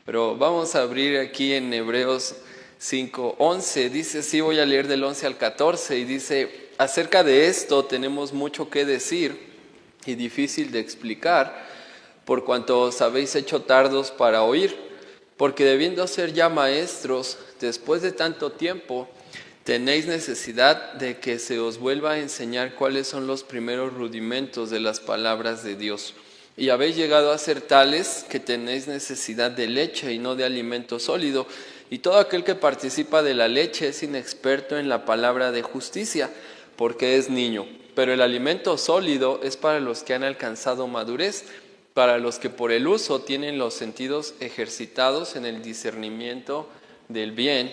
Pero vamos a abrir aquí en Hebreos 5:11. Dice, sí, voy a leer del 11 al 14 y dice, acerca de esto tenemos mucho que decir y difícil de explicar, por cuanto os habéis hecho tardos para oír, porque debiendo ser ya maestros, después de tanto tiempo, tenéis necesidad de que se os vuelva a enseñar cuáles son los primeros rudimentos de las palabras de Dios. Y habéis llegado a ser tales que tenéis necesidad de leche y no de alimento sólido. Y todo aquel que participa de la leche es inexperto en la palabra de justicia, porque es niño. Pero el alimento sólido es para los que han alcanzado madurez, para los que por el uso tienen los sentidos ejercitados en el discernimiento del bien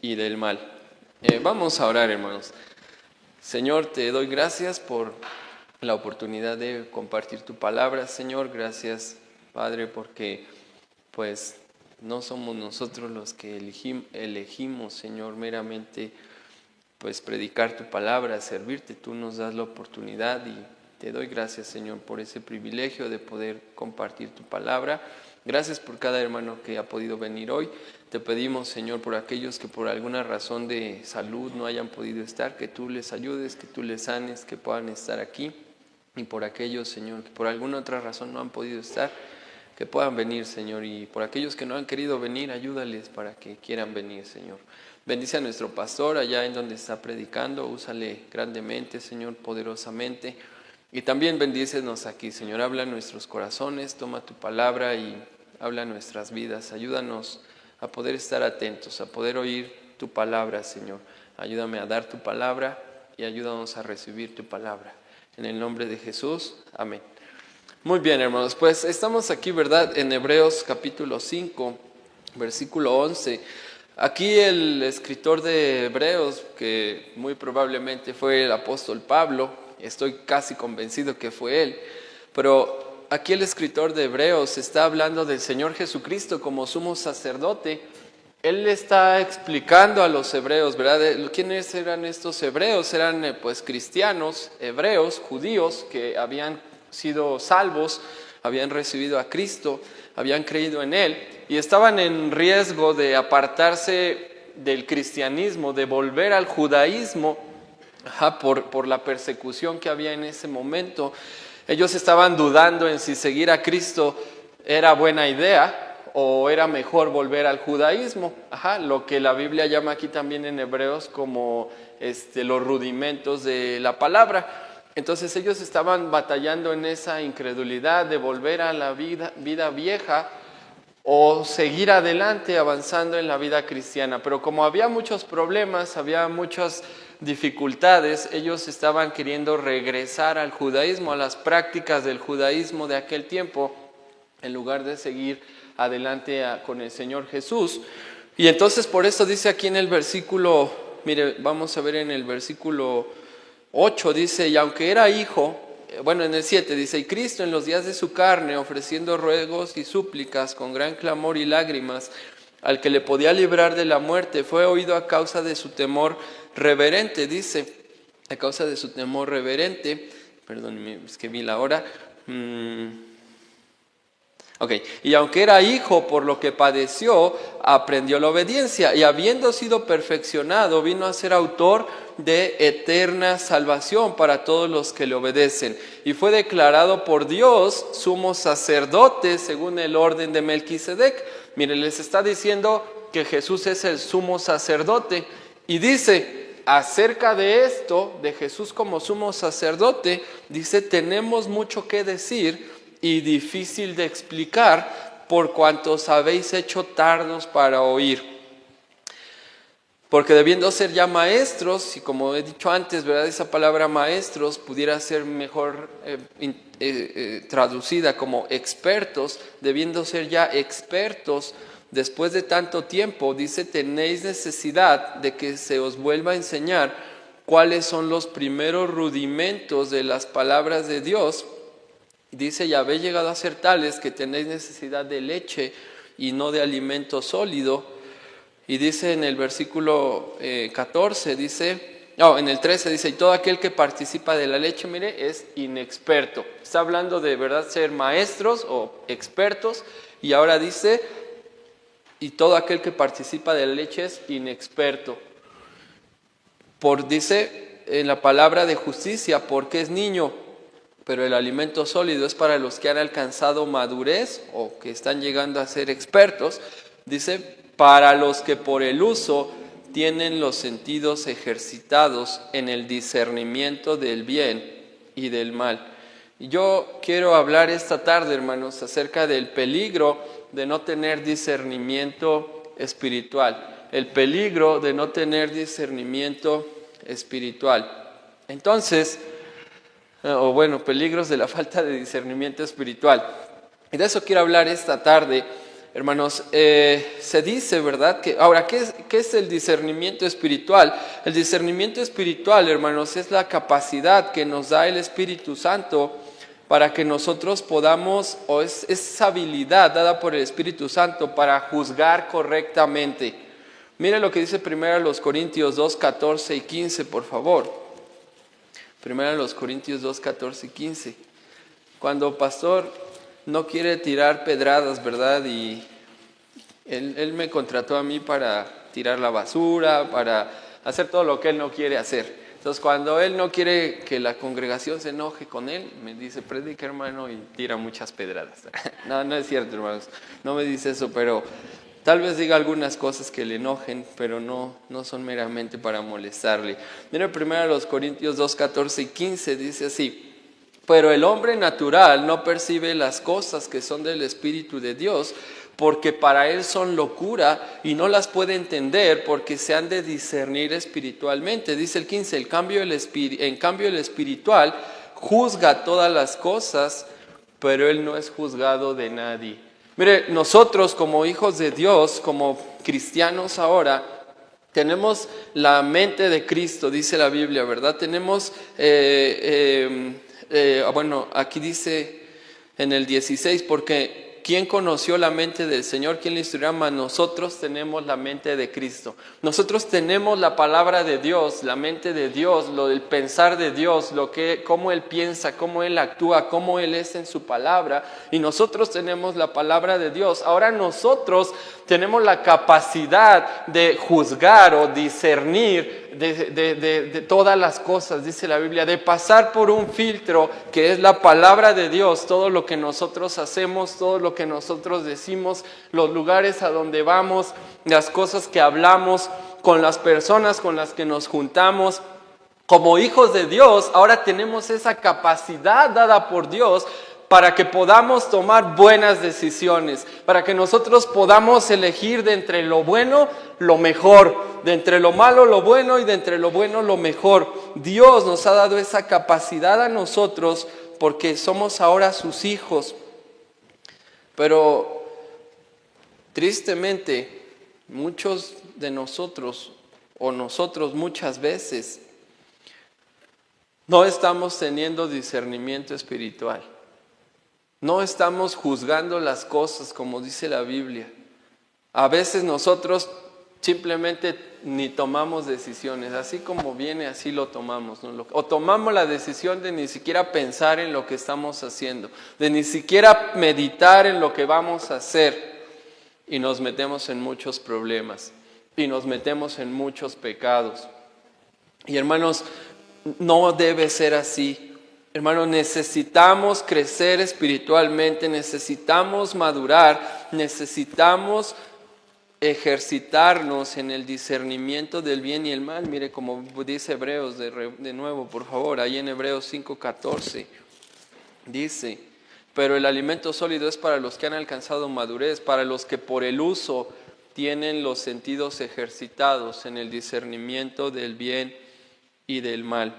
y del mal. Vamos a orar, hermanos. Señor, te doy gracias por la oportunidad de compartir tu palabra, Señor. Gracias, Padre, porque pues no somos nosotros los que elegimos, Señor, meramente pues predicar tu palabra, servirte. Tú nos das la oportunidad y te doy gracias, Señor, por ese privilegio de poder compartir tu palabra. Gracias por cada hermano que ha podido venir hoy. Te pedimos, Señor, por aquellos que por alguna razón de salud no hayan podido estar, que tú les ayudes, que tú les sanes, que puedan estar aquí. Y por aquellos, Señor, que por alguna otra razón no han podido estar, que puedan venir, Señor. Y por aquellos que no han querido venir, ayúdales para que quieran venir, Señor. Bendice a nuestro pastor allá en donde está predicando. Úsale grandemente, Señor, poderosamente. Y también bendícenos aquí, Señor. Habla en nuestros corazones, toma tu palabra y habla en nuestras vidas. Ayúdanos a poder estar atentos, a poder oír tu palabra, Señor. Ayúdame a dar tu palabra y ayúdanos a recibir tu palabra. En el nombre de Jesús, amén. Muy bien, hermanos, pues estamos aquí, ¿verdad? En Hebreos capítulo 5, versículo 11. Aquí el escritor de Hebreos, que muy probablemente fue el apóstol Pablo, estoy casi convencido que fue él, pero aquí el escritor de Hebreos está hablando del Señor Jesucristo como sumo sacerdote. Él le está explicando a los hebreos, ¿verdad? ¿Quiénes eran estos hebreos? Eran pues cristianos, hebreos, judíos que habían sido salvos, habían recibido a Cristo, habían creído en Él y estaban en riesgo de apartarse del cristianismo, de volver al judaísmo, por la persecución que había en ese momento. Ellos estaban dudando en si seguir a Cristo era buena idea o era mejor volver al judaísmo, lo que la Biblia llama aquí también en Hebreos como los rudimentos de la palabra. Entonces ellos estaban batallando en esa incredulidad de volver a la vida vieja o seguir adelante avanzando en la vida cristiana. Pero como había muchos problemas, había muchas dificultades, ellos estaban queriendo regresar al judaísmo, a las prácticas del judaísmo de aquel tiempo, en lugar de seguir adelante con el Señor Jesús. Y entonces por eso dice aquí en el versículo, mire, vamos a ver en el versículo 8, dice, y aunque era hijo, bueno, en el 7 dice, y Cristo en los días de su carne, ofreciendo ruegos y súplicas con gran clamor y lágrimas, al que le podía librar de la muerte, fue oído a causa de su temor reverente, dice, a causa de su temor reverente, perdón, es que vi la hora, y aunque era hijo, por lo que padeció, aprendió la obediencia, y habiendo sido perfeccionado, vino a ser autor de eterna salvación para todos los que le obedecen. Y fue declarado por Dios sumo sacerdote según el orden de Melquisedec. Miren, les está diciendo que Jesús es el sumo sacerdote. Y dice, acerca de esto, de Jesús como sumo sacerdote, dice, tenemos mucho que decir y difícil de explicar, por cuanto os habéis hecho tardos para oír. Porque debiendo ser ya maestros, y como he dicho antes, ¿verdad? Esa palabra maestros pudiera ser mejor traducida como expertos, debiendo ser ya expertos, después de tanto tiempo, dice, tenéis necesidad de que se os vuelva a enseñar cuáles son los primeros rudimentos de las palabras de Dios. Dice, y habéis llegado a ser tales que tenéis necesidad de leche y no de alimento sólido. Y dice en el versículo 14, en el 13 dice, y todo aquel que participa de la leche, mire, es inexperto. Está hablando de, ¿verdad?, ser maestros o expertos. Y ahora dice, y todo aquel que participa de la leche es inexperto. Dice en la palabra de justicia, porque es niño, pero el alimento sólido es para los que han alcanzado madurez o que están llegando a ser expertos. Dice, para los que por el uso tienen los sentidos ejercitados en el discernimiento del bien y del mal. Y yo quiero hablar esta tarde, hermanos, acerca del peligro de no tener discernimiento espiritual. El peligro de no tener discernimiento espiritual. Entonces, peligros de la falta de discernimiento espiritual. Y de eso quiero hablar esta tarde, hermanos. Se dice, ¿verdad? Ahora, ¿qué es el discernimiento espiritual? El discernimiento espiritual, hermanos, es la capacidad que nos da el Espíritu Santo para que nosotros podamos, o es esa habilidad dada por el Espíritu Santo para juzgar correctamente. Mire lo que dice 1 Corintios 2, 14 y 15, por favor. 1 Corintios 2, 14 y 15. Cuando pastor no quiere tirar pedradas, ¿verdad? Y él me contrató a mí para tirar la basura, para hacer todo lo que él no quiere hacer. Entonces, cuando él no quiere que la congregación se enoje con él, me dice, predica, hermano, y tira muchas pedradas. No es cierto, hermanos, no me dice eso, pero tal vez diga algunas cosas que le enojen, pero no son meramente para molestarle. Mira, 1 Corintios 2, 14 y 15, dice así: pero el hombre natural no percibe las cosas que son del Espíritu de Dios, porque para él son locura y no las puede entender porque se han de discernir espiritualmente. Dice el 15, en cambio el espiritual juzga todas las cosas, pero él no es juzgado de nadie. Mire, nosotros como hijos de Dios, como cristianos ahora, tenemos la mente de Cristo, dice la Biblia, ¿verdad? Tenemos, aquí dice en el 16, porque ¿quién conoció la mente del Señor? ¿Quién le instruirá? Mas nosotros tenemos la mente de Cristo. Nosotros tenemos la palabra de Dios, la mente de Dios, el pensar de Dios, cómo Él piensa, cómo Él actúa, cómo Él es en su palabra. Y nosotros tenemos la palabra de Dios. Ahora nosotros tenemos la capacidad de juzgar o discernir de todas las cosas, dice la Biblia, de pasar por un filtro que es la palabra de Dios, todo lo que nosotros hacemos, todo lo que nosotros decimos, los lugares a donde vamos, las cosas que hablamos, con las personas con las que nos juntamos. Como hijos de Dios, ahora tenemos esa capacidad dada por Dios para que podamos tomar buenas decisiones, para que nosotros podamos elegir de entre lo bueno, lo mejor, de entre lo malo, lo bueno, y de entre lo bueno, lo mejor. Dios nos ha dado esa capacidad a nosotros porque somos ahora sus hijos. Pero tristemente, muchos de nosotros, o nosotros muchas veces, no estamos teniendo discernimiento espiritual. No estamos juzgando las cosas como dice la Biblia. A veces nosotros simplemente ni tomamos decisiones. Así como viene, así lo tomamos, ¿no? O tomamos la decisión de ni siquiera pensar en lo que estamos haciendo, de ni siquiera meditar en lo que vamos a hacer. Y nos metemos en muchos problemas. Y nos metemos en muchos pecados. Y hermanos, no debe ser así. Hermanos, necesitamos crecer espiritualmente, necesitamos madurar, necesitamos ejercitarnos en el discernimiento del bien y el mal. Mire como dice Hebreos de nuevo, por favor, ahí en Hebreos 5:14, dice: pero el alimento sólido es para los que han alcanzado madurez, para los que por el uso tienen los sentidos ejercitados en el discernimiento del bien y del mal.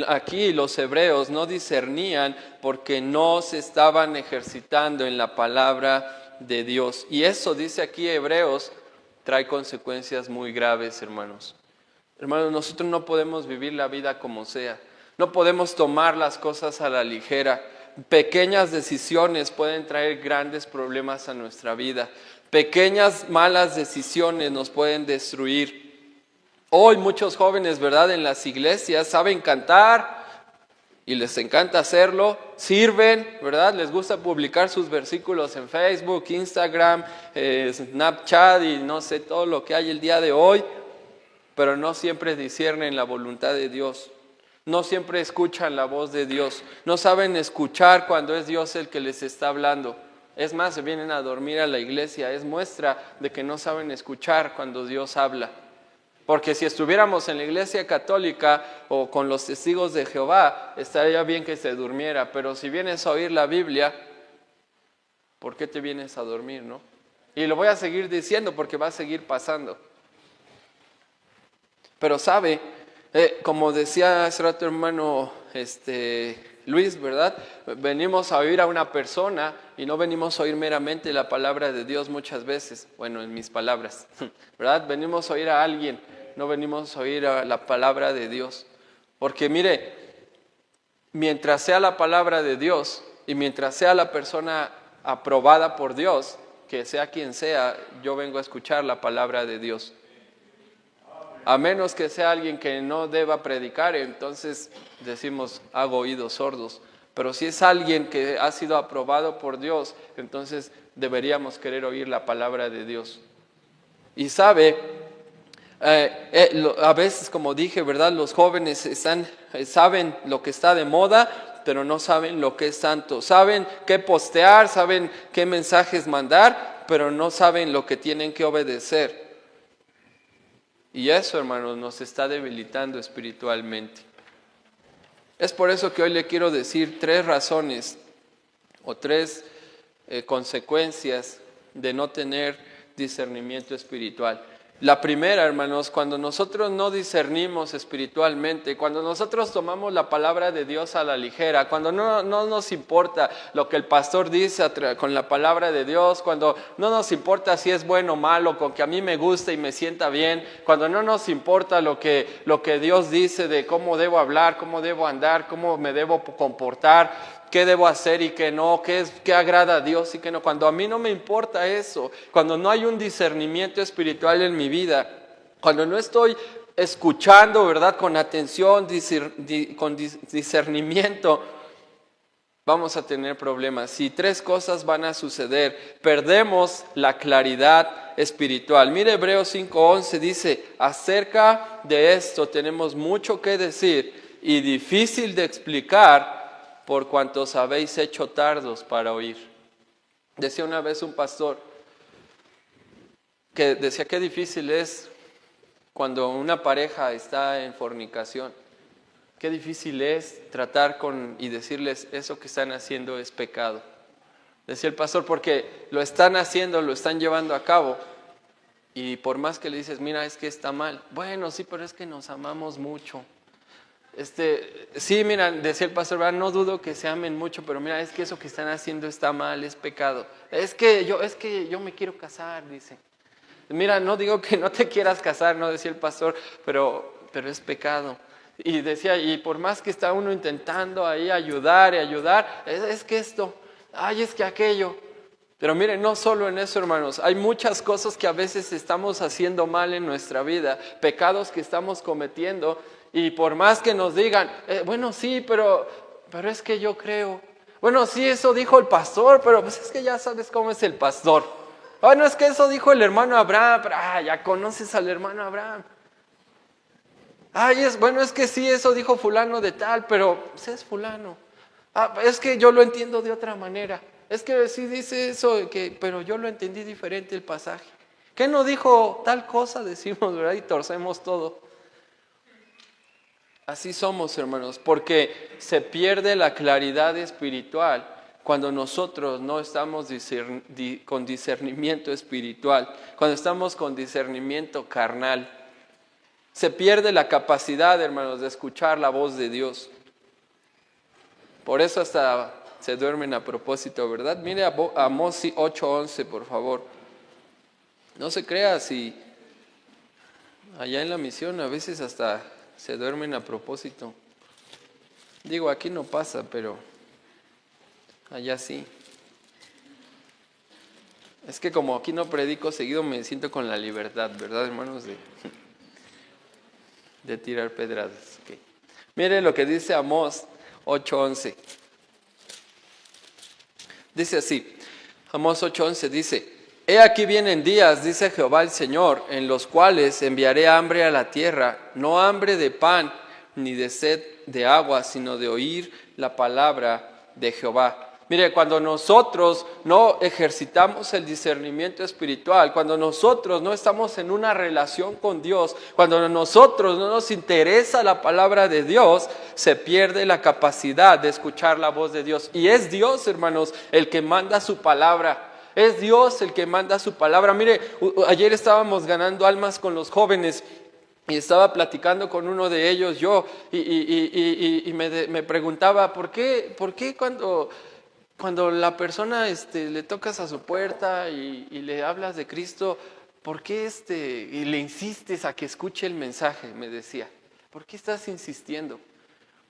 Aquí los hebreos no discernían porque no se estaban ejercitando en la palabra de Dios. Y eso, dice aquí Hebreos, trae consecuencias muy graves, hermanos. Hermanos, nosotros no podemos vivir la vida como sea. No podemos tomar las cosas a la ligera. Pequeñas decisiones pueden traer grandes problemas a nuestra vida. Pequeñas malas decisiones nos pueden destruir. Hoy muchos jóvenes, ¿verdad?, en las iglesias saben cantar, y les encanta hacerlo, sirven, ¿verdad? Les gusta publicar sus versículos en Facebook, Instagram, Snapchat y no sé todo lo que hay el día de hoy, pero no siempre disciernen la voluntad de Dios, no siempre escuchan la voz de Dios, no saben escuchar cuando es Dios el que les está hablando. Es más, se vienen a dormir a la iglesia, es muestra de que no saben escuchar cuando Dios habla. Porque si estuviéramos en la iglesia católica o con los testigos de Jehová, estaría bien que se durmiera. Pero si vienes a oír la Biblia, ¿por qué te vienes a dormir, no? Y lo voy a seguir diciendo porque va a seguir pasando. Pero sabe, como decía hace rato hermano Luis, ¿verdad? Venimos a oír a una persona y no venimos a oír meramente la palabra de Dios muchas veces. Bueno, en mis palabras, ¿verdad? Venimos a oír a alguien, no venimos a oír a la palabra de Dios. Porque mire, mientras sea la palabra de Dios y mientras sea la persona aprobada por Dios, que sea quien sea, yo vengo a escuchar la palabra de Dios. A menos que sea alguien que no deba predicar, entonces decimos, hago oídos sordos. Pero si es alguien que ha sido aprobado por Dios, entonces deberíamos querer oír la palabra de Dios. Y sabe, a veces, como dije, ¿verdad? Los jóvenes saben lo que está de moda, pero no saben lo que es santo. Saben qué postear, saben qué mensajes mandar, pero no saben lo que tienen que obedecer. Y eso, hermanos, nos está debilitando espiritualmente. Es por eso que hoy le quiero decir 3 razones o 3 consecuencias de no tener discernimiento espiritual. La primera, hermanos, cuando nosotros no discernimos espiritualmente, cuando nosotros tomamos la palabra de Dios a la ligera, cuando no nos importa lo que el pastor dice con la palabra de Dios, cuando no nos importa si es bueno o malo, con que a mí me guste y me sienta bien, cuando no nos importa lo que Dios dice de cómo debo hablar, cómo debo andar, cómo me debo comportar, qué debo hacer y qué no, qué agrada a Dios y qué no. Cuando a mí no me importa eso, cuando no hay un discernimiento espiritual en mi vida, cuando no estoy escuchando, ¿verdad? Con atención, con discernimiento, vamos a tener problemas. Y 3 cosas van a suceder. Perdemos la claridad espiritual. Mire, Hebreos 5:11 dice, acerca de esto tenemos mucho que decir y difícil de explicar, por cuantos habéis hecho tardos para oír. Decía una vez un pastor que decía qué difícil es cuando una pareja está en fornicación. Qué difícil es tratar y decirles eso que están haciendo es pecado. Decía el pastor, porque lo están haciendo, lo están llevando a cabo. Y por más que le dices, mira, es que está mal. Bueno, sí, pero es que nos amamos mucho. Sí, mira, decía el pastor, ¿verdad? No dudo que se amen mucho, pero mira, es que eso que están haciendo está mal, es pecado. Es que yo me quiero casar, dice. Mira, no digo que no te quieras casar, no decía el pastor, pero es pecado. Y decía, y por más que está uno intentando ahí ayudar, es que esto, es que aquello. Pero miren, no solo en eso, hermanos, hay muchas cosas que a veces estamos haciendo mal en nuestra vida, pecados que estamos cometiendo. Y por más que nos digan, bueno, sí, pero es que yo creo. Bueno, sí, eso dijo el pastor, pero pues es que ya sabes cómo es el pastor. Bueno, es que eso dijo el hermano Abraham, pero ya conoces al hermano Abraham. Bueno, es que sí, eso dijo fulano de tal, pero pues es fulano. Es que yo lo entiendo de otra manera. Es que sí dice eso, pero yo lo entendí diferente el pasaje. ¿Qué no dijo tal cosa? Decimos, ¿verdad? Y torcemos todo. Así somos, hermanos, porque se pierde la claridad espiritual cuando nosotros no estamos con discernimiento espiritual, cuando estamos con discernimiento carnal. Se pierde la capacidad, hermanos, de escuchar la voz de Dios. Por eso hasta se duermen a propósito, ¿verdad? Mire Amós 8:11, por favor. No se crea si allá en la misión a veces hasta se duermen a propósito. Digo, aquí no pasa, pero allá sí. Es que como aquí no predico seguido, me siento con la libertad, ¿verdad, hermanos? De tirar pedradas. Okay. Mire lo que dice Amós 8:11. Dice así, Amós 8:11 dice: He aquí vienen días, dice Jehová el Señor, en los cuales enviaré hambre a la tierra, no hambre de pan ni de sed de agua, sino de oír la palabra de Jehová. Mire, cuando nosotros no ejercitamos el discernimiento espiritual, cuando nosotros no estamos en una relación con Dios, cuando a nosotros no nos interesa la palabra de Dios, se pierde la capacidad de escuchar la voz de Dios. Y es Dios, hermanos, el que manda su palabra. Es Dios el que manda su palabra. Mire, ayer estábamos ganando almas con los jóvenes y estaba platicando con uno de ellos y me preguntaba, ¿por qué cuando la persona le tocas a su puerta y le hablas de Cristo, ¿por qué y le insistes a que escuche el mensaje? Me decía, ¿por qué estás insistiendo?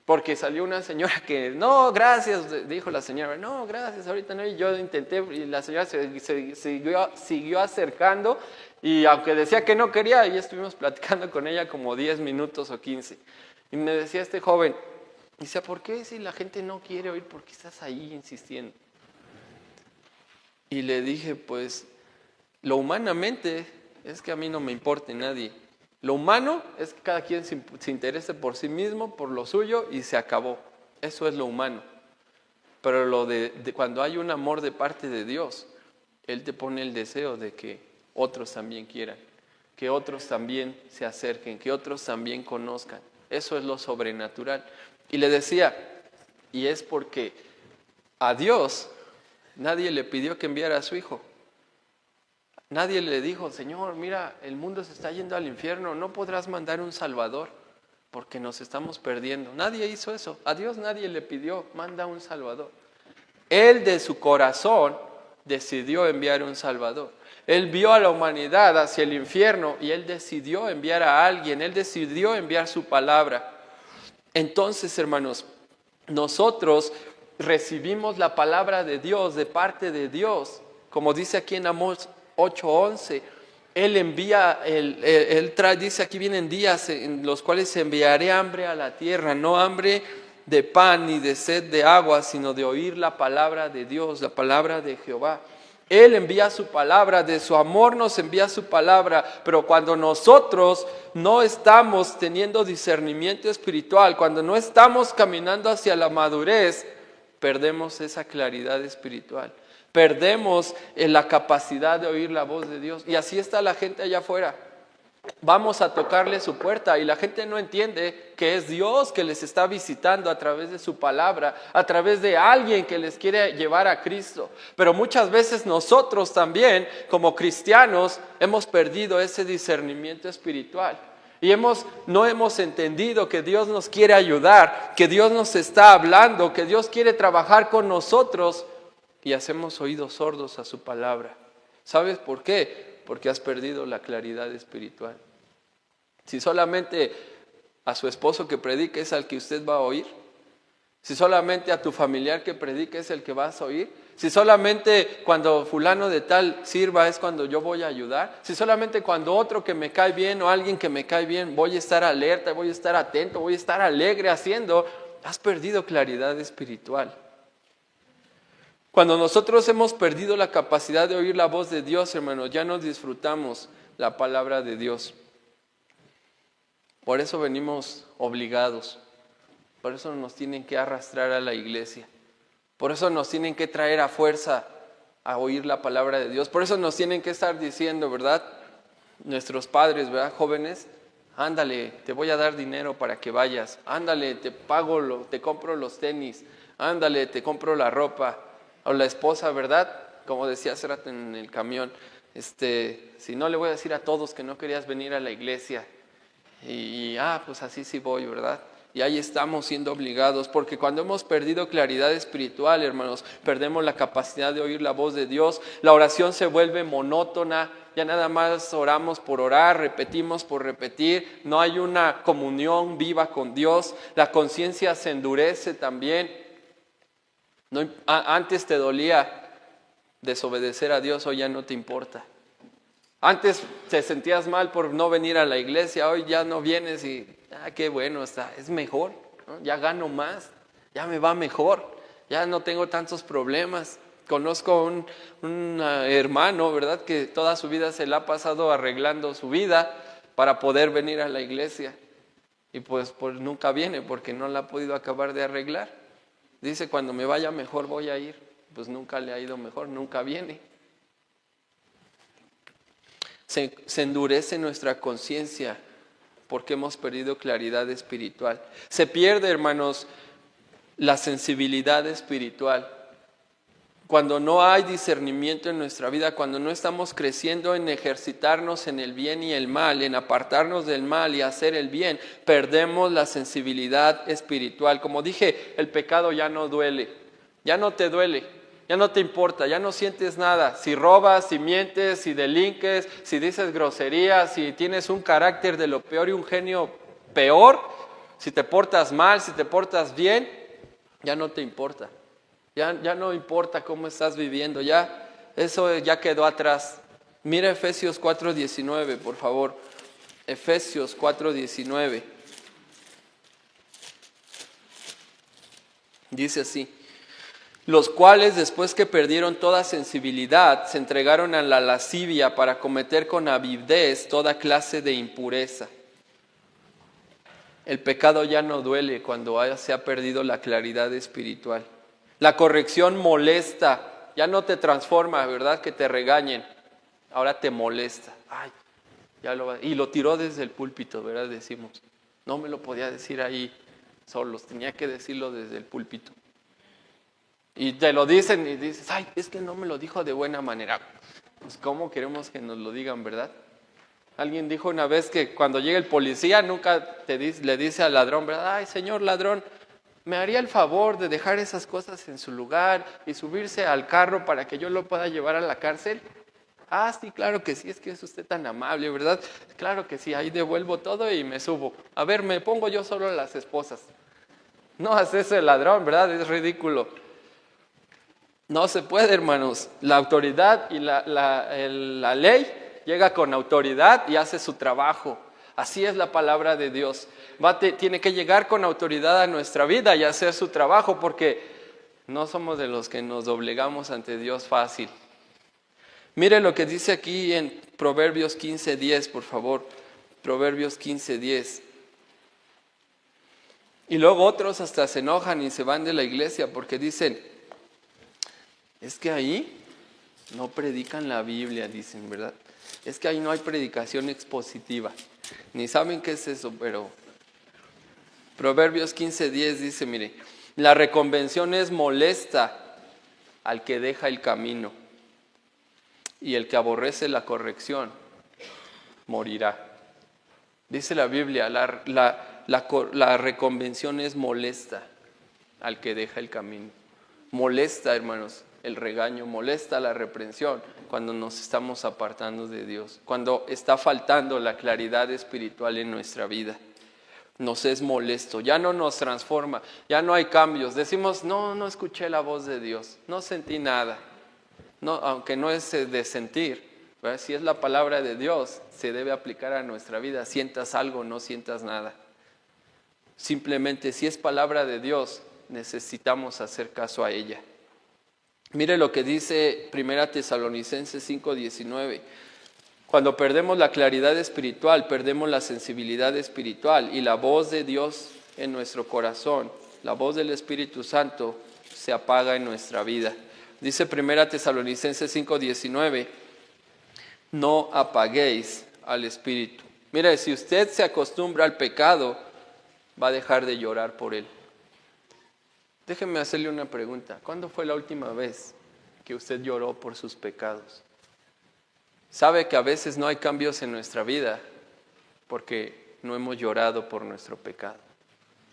Porque salió una señora que, no, gracias, dijo la señora, no, gracias, ahorita no, y yo intenté, y la señora se siguió acercando, y aunque decía que no quería, ya estuvimos platicando con ella como 10 minutos o 15, y me decía este joven, dice, ¿por qué si la gente no quiere oír, por qué estás ahí insistiendo? Y le dije, pues, lo humanamente es que a mí no me importe nadie. Lo humano es que cada quien se interese por sí mismo, por lo suyo, y se acabó. Eso es lo humano. Pero lo de cuando hay un amor de parte de Dios, Él te pone el deseo de que otros también quieran, que otros también se acerquen, que otros también conozcan. Eso es lo sobrenatural. Y le decía, y es porque a Dios nadie le pidió que enviara a su Hijo. Nadie le dijo, Señor, mira, el mundo se está yendo al infierno, no podrás mandar un Salvador porque nos estamos perdiendo. Nadie hizo eso. A Dios nadie le pidió, manda un Salvador. Él de su corazón decidió enviar un Salvador. Él vio a la humanidad hacia el infierno y Él decidió enviar a alguien. Él decidió enviar su palabra. Entonces, hermanos, nosotros recibimos la palabra de Dios, de parte de Dios. Como dice aquí en Amós 8:11, Él envía, dice aquí vienen días en los cuales enviaré hambre a la tierra, no hambre de pan ni de sed de agua, sino de oír la palabra de Dios, la palabra de Jehová. Él envía su palabra, de su amor nos envía su palabra, pero cuando nosotros no estamos teniendo discernimiento espiritual, cuando no estamos caminando hacia la madurez, perdemos esa claridad espiritual. Perdemos la capacidad de oír la voz de Dios. Y así está la gente allá afuera. Vamos a tocarle su puerta y la gente no entiende que es Dios que les está visitando a través de su palabra, a través de alguien que les quiere llevar a Cristo. Pero muchas veces nosotros también, como cristianos, hemos perdido ese discernimiento espiritual. Y no hemos entendido que Dios nos quiere ayudar, que Dios nos está hablando, que Dios quiere trabajar con nosotros. Y hacemos oídos sordos a su palabra. ¿Sabes por qué? Porque has perdido la claridad espiritual. Si solamente a su esposo que predique es al que usted va a oír, si solamente a tu familiar que predique es el que vas a oír, si solamente cuando fulano de tal sirva es cuando yo voy a ayudar, si solamente cuando otro que me cae bien o alguien que me cae bien voy a estar alerta, voy a estar atento, voy a estar alegre haciendo, has perdido claridad espiritual. Cuando nosotros hemos perdido la capacidad de oír la voz de Dios, hermanos, ya no disfrutamos la palabra de Dios. Por eso venimos obligados. Por eso nos tienen que arrastrar a la iglesia. Por eso nos tienen que traer a fuerza a oír la palabra de Dios. Por eso nos tienen que estar diciendo, ¿verdad? Nuestros padres, ¿verdad? Jóvenes, ándale, te voy a dar dinero para que vayas. Ándale, te compro los tenis. Ándale, te compro la ropa. O la esposa, ¿verdad? Como decía hace rato en el camión, si no le voy a decir a todos que no querías venir a la iglesia. Pues así sí voy, ¿verdad? Y ahí estamos siendo obligados, porque cuando hemos perdido claridad espiritual, hermanos, perdemos la capacidad de oír la voz de Dios, la oración se vuelve monótona, ya nada más oramos por orar, repetimos por repetir, no hay una comunión viva con Dios, la conciencia se endurece también. Antes te dolía desobedecer a Dios, hoy ya no te importa. Antes te sentías mal por no venir a la iglesia, hoy ya no vienes y qué bueno está, es mejor, ¿no? Ya gano más, ya me va mejor, ya no tengo tantos problemas. Conozco un hermano, ¿verdad?, que toda su vida se la ha pasado arreglando su vida para poder venir a la iglesia. Y pues nunca viene porque no la ha podido acabar de arreglar. Dice, cuando me vaya mejor voy a ir. Pues nunca le ha ido mejor, nunca viene. Se endurece nuestra conciencia porque hemos perdido claridad espiritual. Se pierde, hermanos, la sensibilidad espiritual. Cuando no hay discernimiento en nuestra vida, cuando no estamos creciendo en ejercitarnos en el bien y el mal, en apartarnos del mal y hacer el bien, perdemos la sensibilidad espiritual. Como dije, el pecado ya no duele, ya no te duele, ya no te importa, ya no sientes nada. Si robas, si mientes, si delinques, si dices groserías, si tienes un carácter de lo peor y un genio peor, si te portas mal, si te portas bien, ya no te importa. Ya no importa cómo estás viviendo, ya eso ya quedó atrás. Mira Efesios 4:19, por favor. Efesios 4:19. Dice así: los cuales, después que perdieron toda sensibilidad, se entregaron a la lascivia para cometer con avidez toda clase de impureza. El pecado ya no duele cuando se ha perdido la claridad espiritual. La corrección molesta, ya no te transforma, ¿verdad? Que te regañen, ahora te molesta. Ay, y lo tiró desde el púlpito, ¿verdad? Decimos, no me lo podía decir ahí solos, tenía que decirlo desde el púlpito. Y te lo dicen y dices, ay, es que no me lo dijo de buena manera. Pues ¿cómo queremos que nos lo digan, verdad? Alguien dijo una vez que cuando llega el policía nunca le dice al ladrón, ¿verdad? Ay, señor ladrón, ¿me haría el favor de dejar esas cosas en su lugar y subirse al carro para que yo lo pueda llevar a la cárcel? Ah, sí, claro que sí, es que es usted tan amable, ¿verdad? Claro que sí, ahí devuelvo todo y me subo. A ver, me pongo yo solo las esposas. No hace eso el ladrón, ¿verdad? Es ridículo. No se puede, hermanos. La autoridad y la ley llega con autoridad y hace su trabajo. Así es la palabra de Dios. Tiene que llegar con autoridad a nuestra vida y hacer su trabajo, porque no somos de los que nos doblegamos ante Dios fácil. Mire lo que dice aquí en Proverbios 15:10, por favor. Proverbios 15:10. Y luego otros hasta se enojan y se van de la iglesia porque dicen, es que ahí no predican la Biblia, dicen, ¿verdad? Es que ahí no hay predicación expositiva. Ni saben qué es eso, pero Proverbios 15:10 dice, mire, la reconvención es molesta al que deja el camino, y el que aborrece la corrección morirá. Dice la Biblia, la reconvención es molesta al que deja el camino. Molesta, hermanos, el regaño, molesta la reprensión cuando nos estamos apartando de Dios, cuando está faltando la claridad espiritual en nuestra vida. Nos es molesto, ya no nos transforma, ya no hay cambios. Decimos, no escuché la voz de Dios, no sentí nada. No, aunque no es de sentir, ¿verdad? Si es la palabra de Dios, se debe aplicar a nuestra vida. Sientas algo, no sientas nada. Simplemente, si es palabra de Dios, necesitamos hacer caso a ella. Mire lo que dice 1 Tesalonicenses 5:19. Cuando perdemos la claridad espiritual, perdemos la sensibilidad espiritual y la voz de Dios en nuestro corazón, la voz del Espíritu Santo se apaga en nuestra vida. Dice 1 Tesalonicenses 5:19, no apaguéis al Espíritu. Mire, si usted se acostumbra al pecado, va a dejar de llorar por él. Déjeme hacerle una pregunta. ¿Cuándo fue la última vez que usted lloró por sus pecados? Sabe que a veces no hay cambios en nuestra vida porque no hemos llorado por nuestro pecado.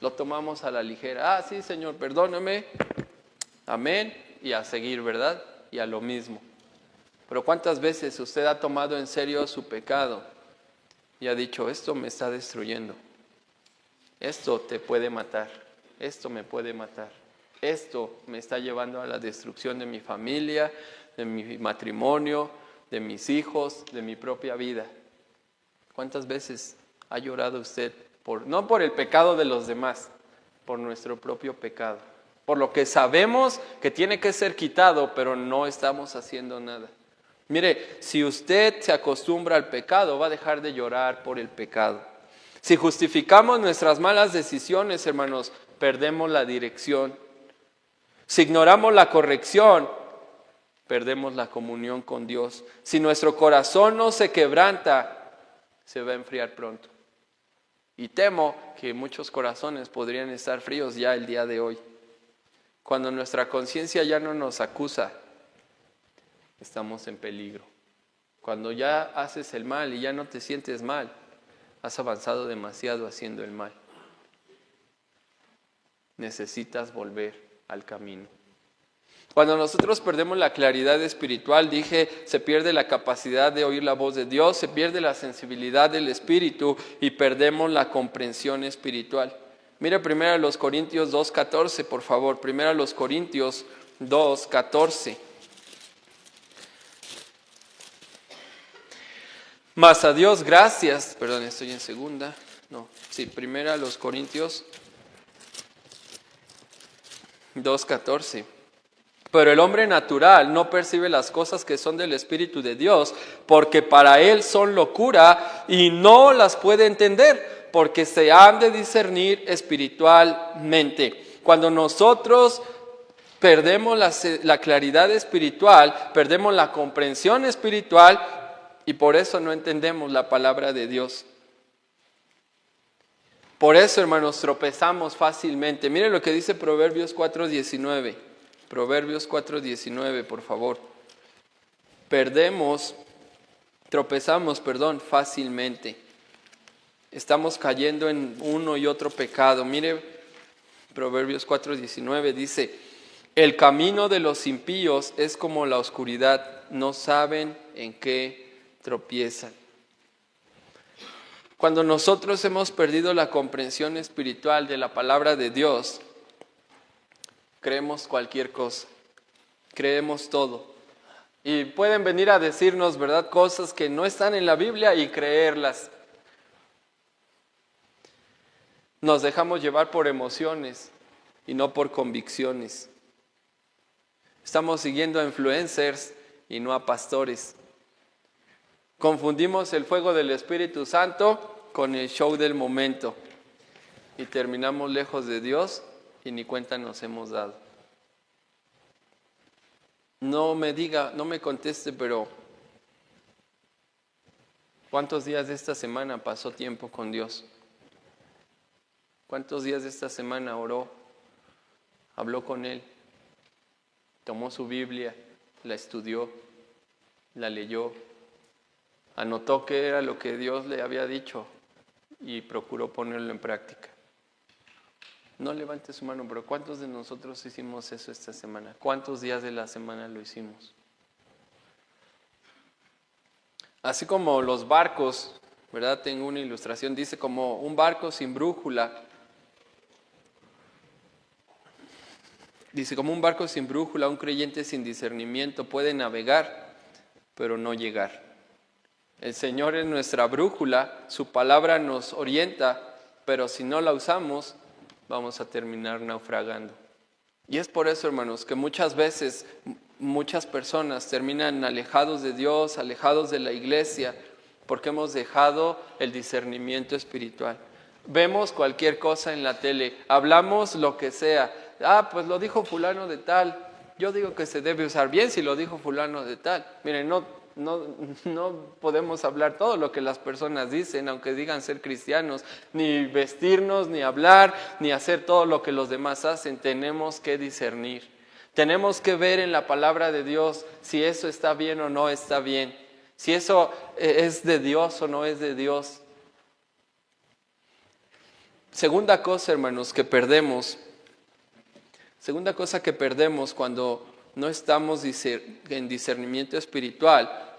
Lo tomamos a la ligera. Ah, sí, Señor, perdóname. Amén. Y a seguir, ¿verdad? Y a lo mismo. Pero ¿cuántas veces usted ha tomado en serio su pecado y ha dicho, esto me está destruyendo? Esto te puede matar. Esto me puede matar. Esto me está llevando a la destrucción de mi familia, de mi matrimonio, de mis hijos, de mi propia vida. ¿Cuántas veces ha llorado usted no por el pecado de los demás, por nuestro propio pecado? por lo que sabemos que tiene que ser quitado, pero no estamos haciendo nada. Mire, si usted se acostumbra al pecado, va a dejar de llorar por el pecado. Si justificamos nuestras malas decisiones, hermanos, perdemos la dirección. Si ignoramos la corrección, perdemos la comunión con Dios. Si nuestro corazón no se quebranta, se va a enfriar pronto. Y temo que muchos corazones podrían estar fríos ya el día de hoy. Cuando nuestra conciencia ya no nos acusa, estamos en peligro. Cuando ya haces el mal y ya no te sientes mal, has avanzado demasiado haciendo el mal. Necesitas volver al camino. Cuando nosotros perdemos la claridad espiritual, se pierde la capacidad de oír la voz de Dios, se pierde la sensibilidad del Espíritu y perdemos la comprensión espiritual. Mira 1 Corintios 2:14, por favor. 1 Corintios 2:14. Mas a Dios gracias, perdón, estoy en segunda, no, sí, 1 Corintios 2:14. Pero el hombre natural no percibe las cosas que son del Espíritu de Dios, porque para él son locura y no las puede entender, porque se han de discernir espiritualmente. Cuando nosotros perdemos la claridad espiritual, perdemos la comprensión espiritual, y por eso no entendemos la palabra de Dios. Por eso, hermanos, tropezamos fácilmente. Miren lo que dice Proverbios 4:19. Proverbios 4:19, por favor. Tropezamos fácilmente. Estamos cayendo en uno y otro pecado. Mire, Proverbios 4:19 dice: el camino de los impíos es como la oscuridad, no saben en qué tropiezan. Cuando nosotros hemos perdido la comprensión espiritual de la palabra de Dios, creemos cualquier cosa, creemos todo. Y pueden venir a decirnos, ¿verdad?, cosas que no están en la Biblia y creerlas. Nos dejamos llevar por emociones y no por convicciones. Estamos siguiendo a influencers y no a pastores. Confundimos el fuego del Espíritu Santo con el show del momento y terminamos lejos de Dios y ni cuenta nos hemos dado. No me conteste, pero ¿cuántos días de esta semana pasó tiempo con Dios? ¿Cuántos días de esta semana oró, habló con Él, tomó su Biblia, la estudió, la leyó, anotó qué era lo que Dios le había dicho y procuró ponerlo en práctica? No levante su mano, pero ¿cuántos de nosotros hicimos eso esta semana? ¿Cuántos días de la semana lo hicimos? Así como los barcos, ¿verdad? Tengo una ilustración, dice como un barco sin brújula. Dice, como un barco sin brújula, un creyente sin discernimiento puede navegar, pero no llegar. El Señor es nuestra brújula, su palabra nos orienta, pero si no la usamos, vamos a terminar naufragando. Y es por eso, hermanos, que muchas veces muchas personas terminan alejados de Dios, alejados de la iglesia, porque hemos dejado el discernimiento espiritual. Vemos cualquier cosa en la tele, hablamos lo que sea. Pues lo dijo fulano de tal. Yo digo que se debe usar bien si lo dijo fulano de tal. Miren, no podemos hablar todo lo que las personas dicen, aunque digan ser cristianos, ni vestirnos, ni hablar, ni hacer todo lo que los demás hacen. Tenemos que discernir. Tenemos que ver en la palabra de Dios si eso está bien o no está bien, si eso es de Dios o no es de Dios. Segunda cosa, hermanos, que perdemos cuando no estamos en discernimiento espiritual,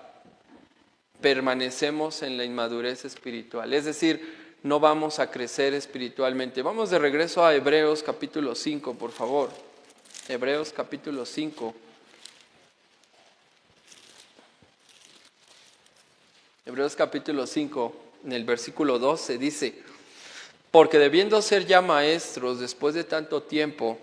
permanecemos en la inmadurez espiritual. Es decir, no vamos a crecer espiritualmente. Vamos de regreso a Hebreos capítulo 5, por favor. Hebreos capítulo 5. Hebreos capítulo 5, en el versículo 12 dice: porque debiendo ser ya maestros después de tanto tiempo,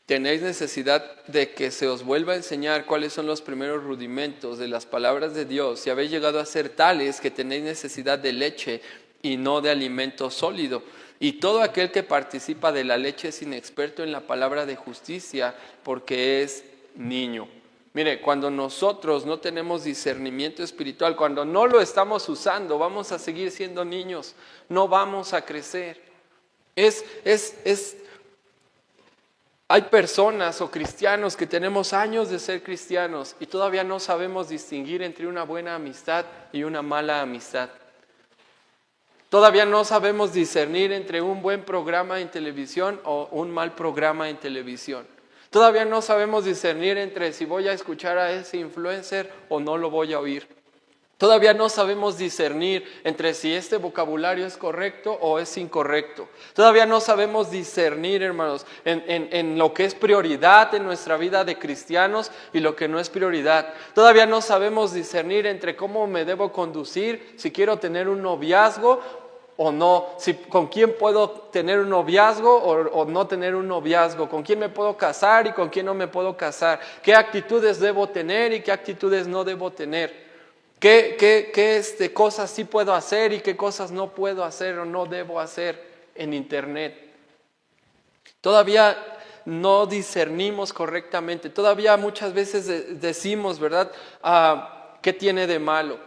Tenéis necesidad de que se os vuelva a enseñar cuáles son los primeros rudimentos de las palabras de Dios, y habéis llegado a ser tales que tenéis necesidad de leche y no de alimento sólido. Y todo aquel que participa de la leche es inexperto en la palabra de justicia, porque es niño. Mire, cuando nosotros no tenemos discernimiento espiritual, cuando no lo estamos usando, vamos a seguir siendo niños, no vamos a crecer. Hay personas o cristianos que tenemos años de ser cristianos y todavía no sabemos distinguir entre una buena amistad y una mala amistad. Todavía no sabemos discernir entre un buen programa en televisión o un mal programa en televisión. Todavía no sabemos discernir entre si voy a escuchar a ese influencer o no lo voy a oír. Todavía no sabemos discernir entre si este vocabulario es correcto o es incorrecto. Todavía no sabemos discernir, hermanos, en lo que es prioridad en nuestra vida de cristianos y lo que no es prioridad. Todavía no sabemos discernir entre cómo me debo conducir, si quiero tener un noviazgo o no, con quién puedo tener un noviazgo o no tener un noviazgo, con quién me puedo casar y con quién no me puedo casar, qué actitudes debo tener y qué actitudes no debo tener. ¿Qué cosas sí puedo hacer y qué cosas no puedo hacer o no debo hacer en internet? Todavía no discernimos correctamente. Todavía muchas veces decimos, ¿verdad? ¿Qué tiene de malo?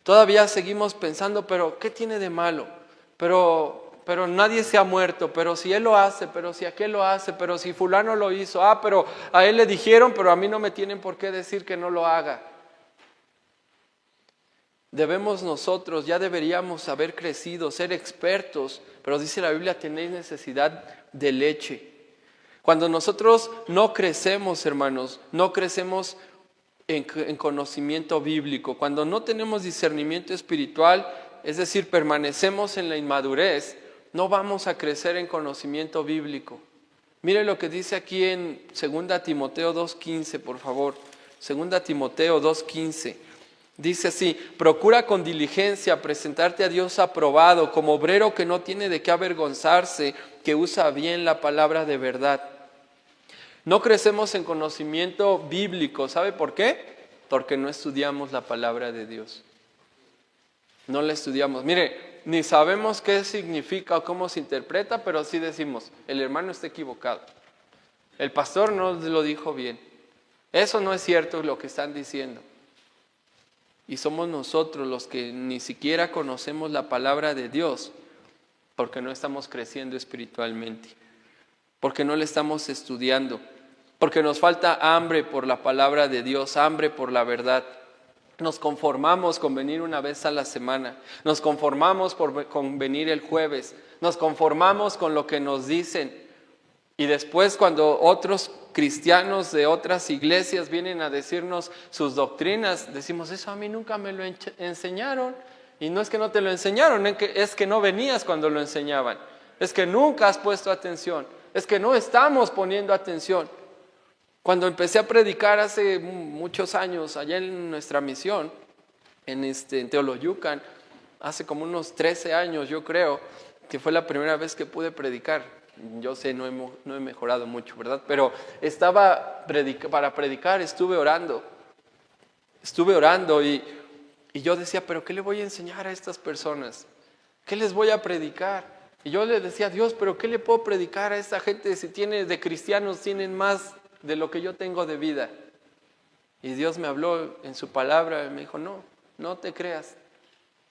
Todavía seguimos pensando, pero ¿qué tiene de malo? Pero nadie se ha muerto, pero si él lo hace, pero si aquel lo hace, pero si fulano lo hizo, pero a él le dijeron, pero a mí no me tienen por qué decir que no lo haga. Debemos nosotros, ya deberíamos haber crecido, ser expertos, pero dice la Biblia, tenéis necesidad de leche. Cuando nosotros no crecemos, hermanos, no crecemos en conocimiento bíblico, cuando no tenemos discernimiento espiritual, es decir, permanecemos en la inmadurez, no vamos a crecer en conocimiento bíblico. Mire lo que dice aquí en 2 Timoteo 2:15, por favor. 2 Timoteo 2:15. Dice así: procura con diligencia presentarte a Dios aprobado, como obrero que no tiene de qué avergonzarse, que usa bien la palabra de verdad. No crecemos en conocimiento bíblico, ¿sabe por qué? Porque no estudiamos la palabra de Dios. No la estudiamos. Mire, ni sabemos qué significa o cómo se interpreta, pero sí decimos, el hermano está equivocado. El pastor no lo dijo bien. Eso no es cierto lo que están diciendo. Y somos nosotros los que ni siquiera conocemos la palabra de Dios porque no estamos creciendo espiritualmente, porque no la estamos estudiando, porque nos falta hambre por la palabra de Dios, hambre por la verdad. Nos conformamos con venir una vez a la semana, nos conformamos con venir el jueves, nos conformamos con lo que nos dicen. Y después cuando otros cristianos de otras iglesias vienen a decirnos sus doctrinas, decimos, eso a mí nunca me lo enseñaron. Y no es que no te lo enseñaron, es que no venías cuando lo enseñaban. Es que nunca has puesto atención, es que no estamos poniendo atención. Cuando empecé a predicar hace muchos años allá en nuestra misión, en Teoloyucan, hace como unos 13 años yo creo, que fue la primera vez que pude predicar. Yo sé, no he mejorado mucho, ¿verdad? Pero para predicar estuve orando y yo decía, ¿pero qué le voy a enseñar a estas personas? ¿Qué les voy a predicar? Y yo le decía a Dios, ¿pero qué le puedo predicar a esta gente si de cristianos tienen más de lo que yo tengo de vida? Y Dios me habló en su palabra y me dijo, no te creas.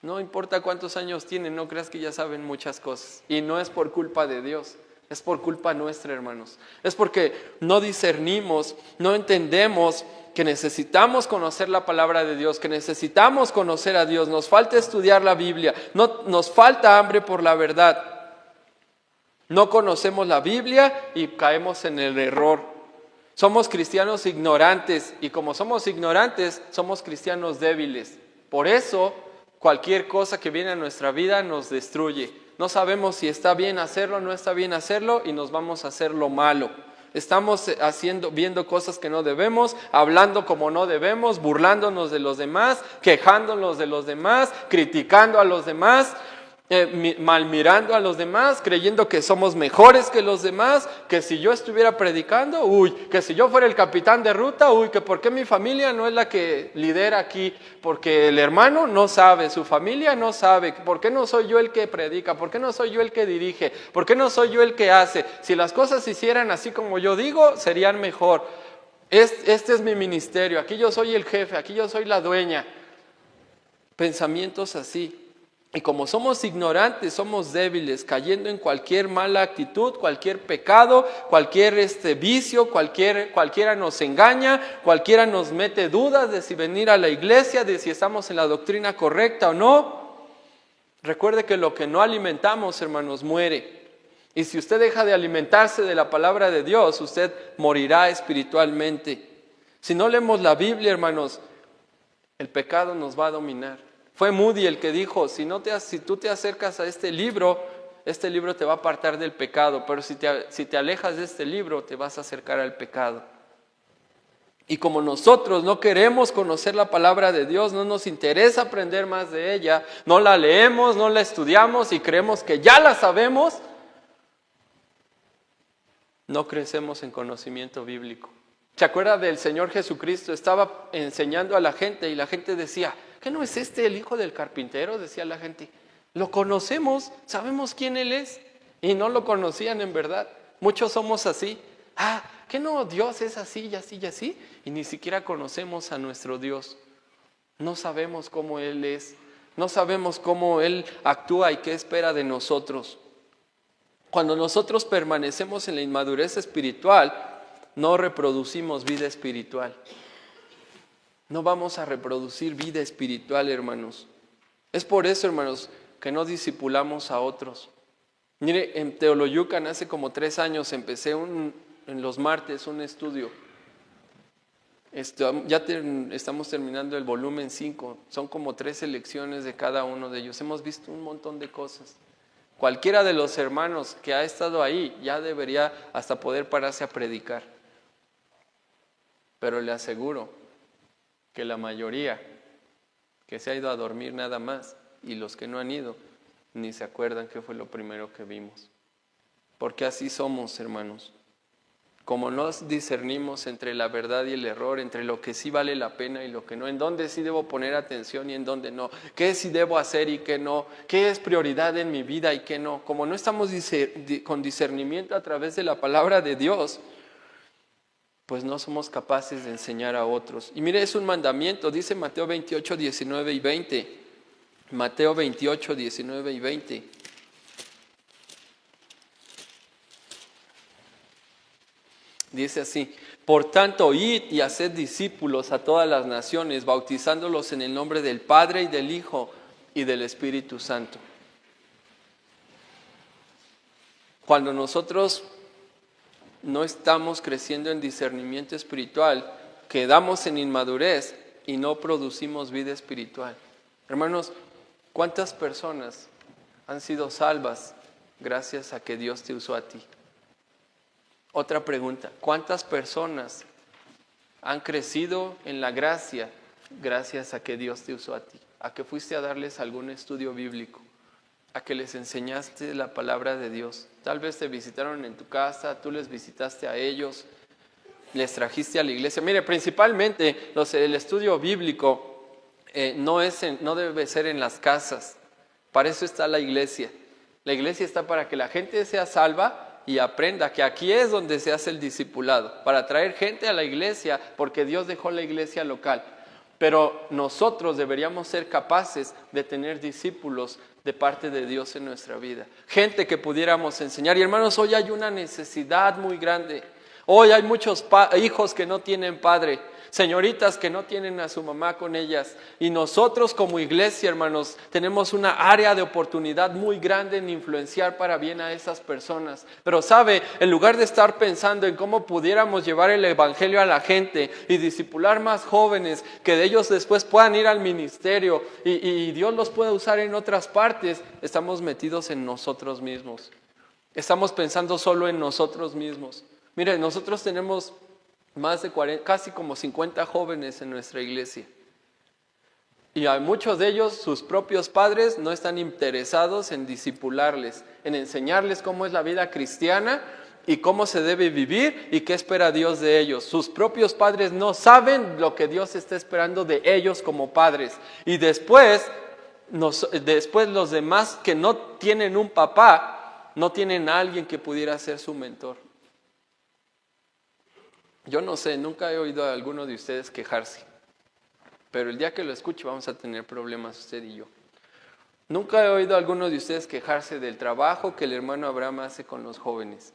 No importa cuántos años tienen, no creas que ya saben muchas cosas. Y no es por culpa de Dios. Es por culpa nuestra, hermanos. Es porque no discernimos, no entendemos que necesitamos conocer la palabra de Dios, que necesitamos conocer a Dios. Nos falta estudiar la Biblia, nos falta hambre por la verdad. No conocemos la Biblia y caemos en el error. Somos cristianos ignorantes y como somos ignorantes, somos cristianos débiles. Por eso, cualquier cosa que viene a nuestra vida nos destruye. No sabemos si está bien hacerlo o no está bien hacerlo y nos vamos a hacer lo malo. Estamos viendo cosas que no debemos, hablando como no debemos, burlándonos de los demás, quejándonos de los demás, criticando a los demás. mal mirando a los demás, creyendo que somos mejores que los demás, que si yo estuviera predicando, que si yo fuera el capitán de ruta, que por qué mi familia no es la que lidera aquí, porque el hermano no sabe, su familia no sabe, por qué no soy yo el que predica, por qué no soy yo el que dirige, por qué no soy yo el que hace. Si las cosas se hicieran así como yo digo, serían mejor. Este es mi ministerio, aquí yo soy el jefe, aquí yo soy la dueña. Pensamientos así. Y como somos ignorantes, somos débiles, cayendo en cualquier mala actitud, cualquier pecado, cualquier vicio, cualquiera nos engaña, cualquiera nos mete dudas de si venir a la iglesia, de si estamos en la doctrina correcta o no. Recuerde que lo que no alimentamos, hermanos, muere. Y si usted deja de alimentarse de la palabra de Dios, usted morirá espiritualmente. Si no leemos la Biblia, hermanos, el pecado nos va a dominar. Fue Moody el que dijo, si tú te acercas a este libro te va a apartar del pecado, pero si te alejas de este libro, te vas a acercar al pecado. Y como nosotros no queremos conocer la palabra de Dios, no nos interesa aprender más de ella, no la leemos, no la estudiamos y creemos que ya la sabemos, no crecemos en conocimiento bíblico. ¿Se acuerda del Señor Jesucristo? Estaba enseñando a la gente y la gente decía, ¿qué no es este el hijo del carpintero? Decía la gente. Lo conocemos, sabemos quién él es. Y no lo conocían en verdad. Muchos somos así. ¿Qué no? Dios es así y así y así. Y ni siquiera conocemos a nuestro Dios. No sabemos cómo Él es. No sabemos cómo Él actúa y qué espera de nosotros. Cuando nosotros permanecemos en la inmadurez espiritual, no reproducimos vida espiritual. No vamos a reproducir vida espiritual, hermanos. Es por eso, hermanos, que no discipulamos a otros. Mire, en Teoloyucan hace como 3 años empecé en los martes un estudio. Estamos terminando el volumen 5. Son como 3 lecciones de cada uno de ellos. Hemos visto un montón de cosas. Cualquiera de los hermanos que ha estado ahí ya debería hasta poder pararse a predicar. Pero le aseguro que la mayoría que se ha ido a dormir nada más y los que no han ido ni se acuerdan qué fue lo primero que vimos. Porque así somos, hermanos. Como nos discernimos entre la verdad y el error, entre lo que sí vale la pena y lo que no, en dónde sí debo poner atención y en dónde no, qué sí debo hacer y qué no, qué es prioridad en mi vida y qué no. Como no estamos con discernimiento a través de la palabra de Dios, pues no somos capaces de enseñar a otros. Y mire, es un mandamiento, dice Mateo 28, 19 y 20. Mateo 28, 19 y 20. Dice así, por tanto, id y haced discípulos a todas las naciones, bautizándolos en el nombre del Padre y del Hijo y del Espíritu Santo. Cuando nosotros no estamos creciendo en discernimiento espiritual, quedamos en inmadurez y no producimos vida espiritual. Hermanos, ¿cuántas personas han sido salvas gracias a que Dios te usó a ti? Otra pregunta, ¿cuántas personas han crecido en la gracia gracias a que Dios te usó a ti? A que fuiste a darles algún estudio bíblico, a que les enseñaste la palabra de Dios. Tal vez te visitaron en tu casa, tú les visitaste a ellos, les trajiste a la iglesia. Mire, principalmente el estudio bíblico no debe ser en las casas. Para eso está la iglesia. La iglesia está para que la gente sea salva y aprenda que aquí es donde se hace el discipulado, para traer gente a la iglesia, porque Dios dejó la iglesia local. Pero nosotros deberíamos ser capaces de tener discípulos de parte de Dios en nuestra vida. Gente que pudiéramos enseñar. Y hermanos, hoy hay una necesidad muy grande. Hoy hay muchos hijos que no tienen padre. Señoritas que no tienen a su mamá con ellas. Y nosotros como iglesia, hermanos, tenemos una área de oportunidad muy grande en influenciar para bien a esas personas. Pero sabe, en lugar de estar pensando en cómo pudiéramos llevar el evangelio a la gente y discipular más jóvenes, que de ellos después puedan ir al ministerio y Dios los pueda usar en otras partes, estamos metidos en nosotros mismos. Estamos pensando solo en nosotros mismos. Mire, nosotros tenemos más de 40, casi como 50 jóvenes en nuestra iglesia. Y a muchos de ellos, sus propios padres, no están interesados en discipularles, en enseñarles cómo es la vida cristiana y cómo se debe vivir y qué espera Dios de ellos. Sus propios padres no saben lo que Dios está esperando de ellos como padres. Y después los demás que no tienen un papá, no tienen a alguien que pudiera ser su mentor. Yo no sé, nunca he oído a alguno de ustedes quejarse. Pero el día que lo escuche vamos a tener problemas usted y yo. Nunca he oído a alguno de ustedes quejarse del trabajo que el hermano Abraham hace con los jóvenes.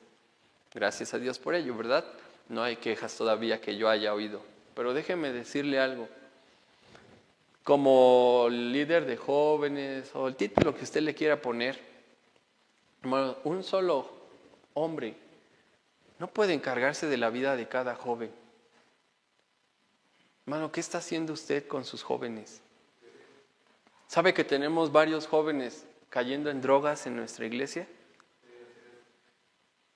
Gracias a Dios por ello, ¿verdad? No hay quejas todavía que yo haya oído. Pero déjeme decirle algo. Como líder de jóvenes o el título que usted le quiera poner, hermano, un solo hombre no puede encargarse de la vida de cada joven. Hermano, ¿qué está haciendo usted con sus jóvenes? ¿Sabe que tenemos varios jóvenes cayendo en drogas en nuestra iglesia?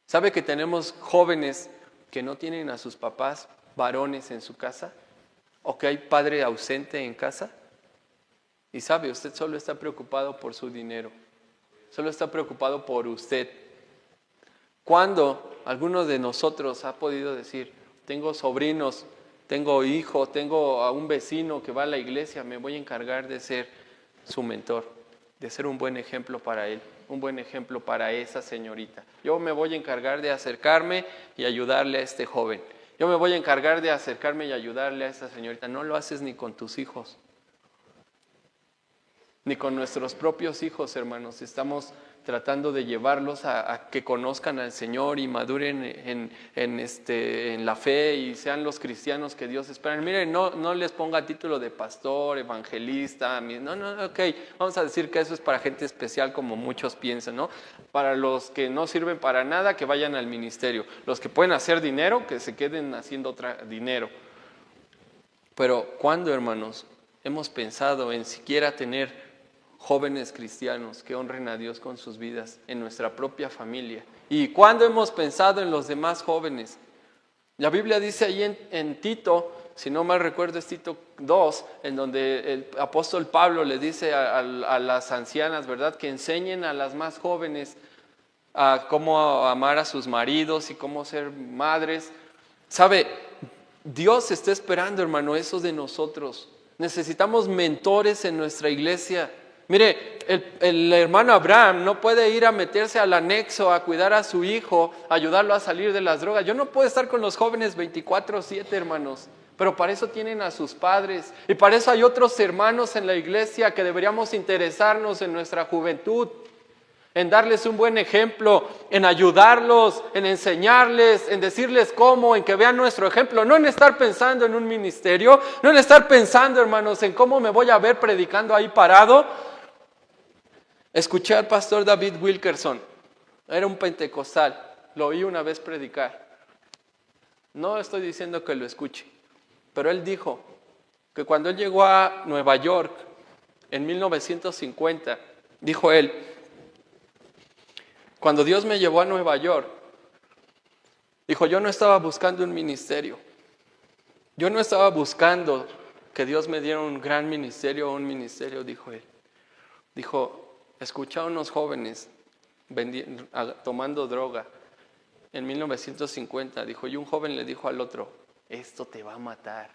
¿Sabe que tenemos jóvenes que no tienen a sus papás varones en su casa? ¿O que hay padre ausente en casa? Y sabe, usted solo está preocupado por su dinero. Solo está preocupado por usted. ¿Cuándo alguno de nosotros ha podido decir, tengo sobrinos, tengo hijo, tengo a un vecino que va a la iglesia, me voy a encargar de ser su mentor, de ser un buen ejemplo para él, un buen ejemplo para esa señorita? Yo me voy a encargar de acercarme y ayudarle a este joven. Yo me voy a encargar de acercarme y ayudarle a esa señorita. No lo haces ni con tus hijos, ni con nuestros propios hijos, hermanos. Estamos tratando de llevarlos a que conozcan al Señor y maduren en la fe y sean los cristianos que Dios espera. Miren, no les ponga título de pastor, evangelista. No, ok, vamos a decir que eso es para gente especial como muchos piensan, ¿no? Para los que no sirven para nada, que vayan al ministerio. Los que pueden hacer dinero, que se queden haciendo dinero. Pero ¿cuándo, hermanos, hemos pensado en siquiera tener jóvenes cristianos que honren a Dios con sus vidas en nuestra propia familia? ¿Y cuándo hemos pensado en los demás jóvenes? La Biblia dice ahí en Tito, si no mal recuerdo es Tito 2, en donde el apóstol Pablo le dice a las ancianas, ¿verdad?, que enseñen a las más jóvenes a cómo amar a sus maridos y cómo ser madres. ¿Sabe? Dios está esperando, hermano, eso de nosotros. Necesitamos mentores en nuestra iglesia. Mire, el hermano Abraham no puede ir a meterse al anexo a cuidar a su hijo, ayudarlo a salir de las drogas. Yo no puedo estar con los jóvenes 24/7, hermanos, pero para eso tienen a sus padres. Y para eso hay otros hermanos en la iglesia que deberíamos interesarnos en nuestra juventud, en darles un buen ejemplo, en ayudarlos, en enseñarles, en decirles cómo, en que vean nuestro ejemplo. No en estar pensando en un ministerio, no en estar pensando, hermanos, en cómo me voy a ver predicando ahí parado. Escuché al pastor David Wilkerson, era un pentecostal, lo oí una vez predicar. No estoy diciendo que lo escuche, pero él dijo que cuando él llegó a Nueva York en 1950, dijo él, cuando Dios me llevó a Nueva York, dijo, yo no estaba buscando un ministerio, yo no estaba buscando que Dios me diera un gran ministerio o un ministerio, dijo él. Dijo, escuché a unos jóvenes tomando droga en 1950, dijo, y un joven le dijo al otro, esto te va a matar,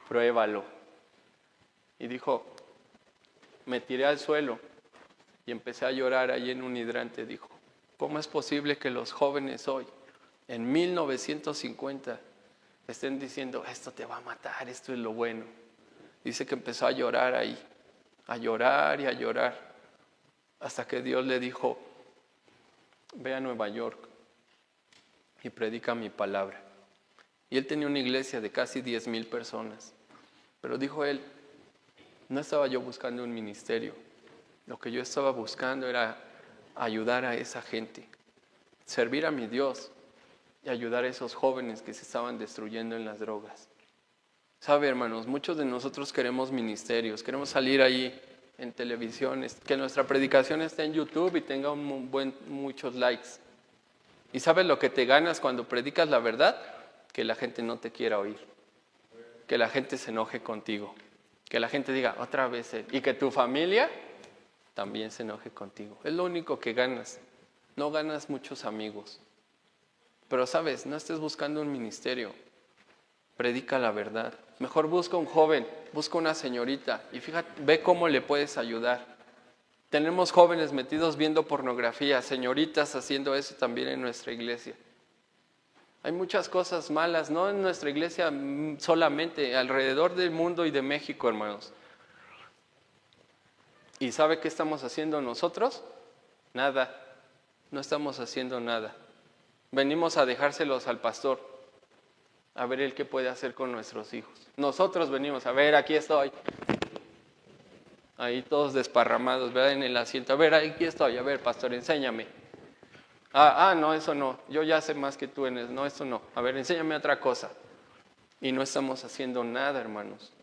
pruébalo. Y dijo, me tiré al suelo y empecé a llorar ahí en un hidrante. Dijo, ¿cómo es posible que los jóvenes hoy, en 1950, estén diciendo, esto te va a matar, esto es lo bueno? Dice que empezó a llorar ahí, a llorar y a llorar, hasta que Dios le dijo, ve a Nueva York y predica mi palabra. Y él tenía una iglesia de casi 10,000 personas. Pero dijo él, no estaba yo buscando un ministerio. Lo que yo estaba buscando era ayudar a esa gente, servir a mi Dios y ayudar a esos jóvenes que se estaban destruyendo en las drogas. Sabe, hermanos, muchos de nosotros queremos ministerios, queremos salir ahí en televisión, que nuestra predicación esté en YouTube y tenga muchos likes. ¿Y sabes lo que te ganas cuando predicas la verdad? Que la gente no te quiera oír, que la gente se enoje contigo, Que la gente diga otra vez él. Y que tu familia también se enoje contigo. Es lo único que ganas. No ganas muchos amigos. Pero sabes, no estés buscando un ministerio. Predica la verdad. Mejor busca un joven, busca una señorita y fíjate, ve cómo le puedes ayudar. Tenemos jóvenes metidos viendo pornografía, señoritas haciendo eso también en nuestra iglesia. Hay muchas cosas malas, no en nuestra iglesia solamente, alrededor del mundo y de México, hermanos. ¿Y sabe qué estamos haciendo nosotros? Nada, no estamos haciendo nada. Venimos a dejárselos al pastor, a ver él qué puede hacer con nuestros hijos. Nosotros venimos, a ver, aquí estoy. Ahí todos desparramados, ¿verdad? En el asiento. A ver, aquí estoy, a ver, pastor, enséñame. No, eso no. Yo ya sé más que tú en eso. No, eso no. A ver, enséñame otra cosa. Y no estamos haciendo nada, hermanos.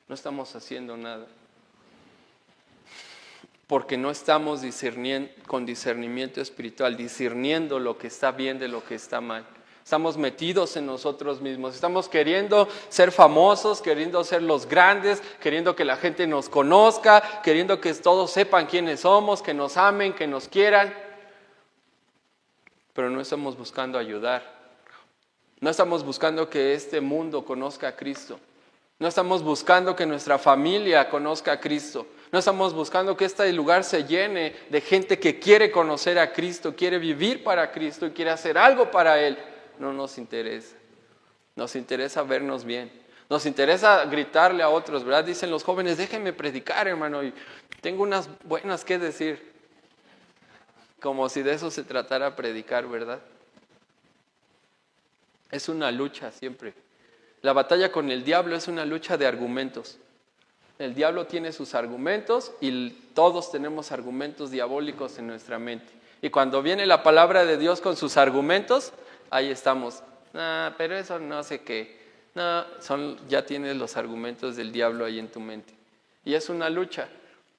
No estamos haciendo nada. Porque no estamos con discernimiento espiritual, discerniendo lo que está bien de lo que está mal. Estamos metidos en nosotros mismos, estamos queriendo ser famosos, queriendo ser los grandes, queriendo que la gente nos conozca, queriendo que todos sepan quiénes somos, que nos amen, que nos quieran. Pero no estamos buscando ayudar. No estamos buscando que este mundo conozca a Cristo. No estamos buscando que nuestra familia conozca a Cristo. No estamos buscando que este lugar se llene de gente que quiere conocer a Cristo, quiere vivir para Cristo y quiere hacer algo para Él. No nos interesa. Nos interesa vernos bien. Nos interesa gritarle a otros, ¿verdad? Dicen los jóvenes, déjenme predicar, hermano, y tengo unas buenas que decir. Como si de eso se tratara predicar, ¿verdad? Es una lucha siempre. La batalla con el diablo es una lucha de argumentos. El diablo tiene sus argumentos y todos tenemos argumentos diabólicos en nuestra mente. Y cuando viene la palabra de Dios con sus argumentos, ahí estamos. Pero eso no sé qué. Ya tienes los argumentos del diablo ahí en tu mente. Y es una lucha,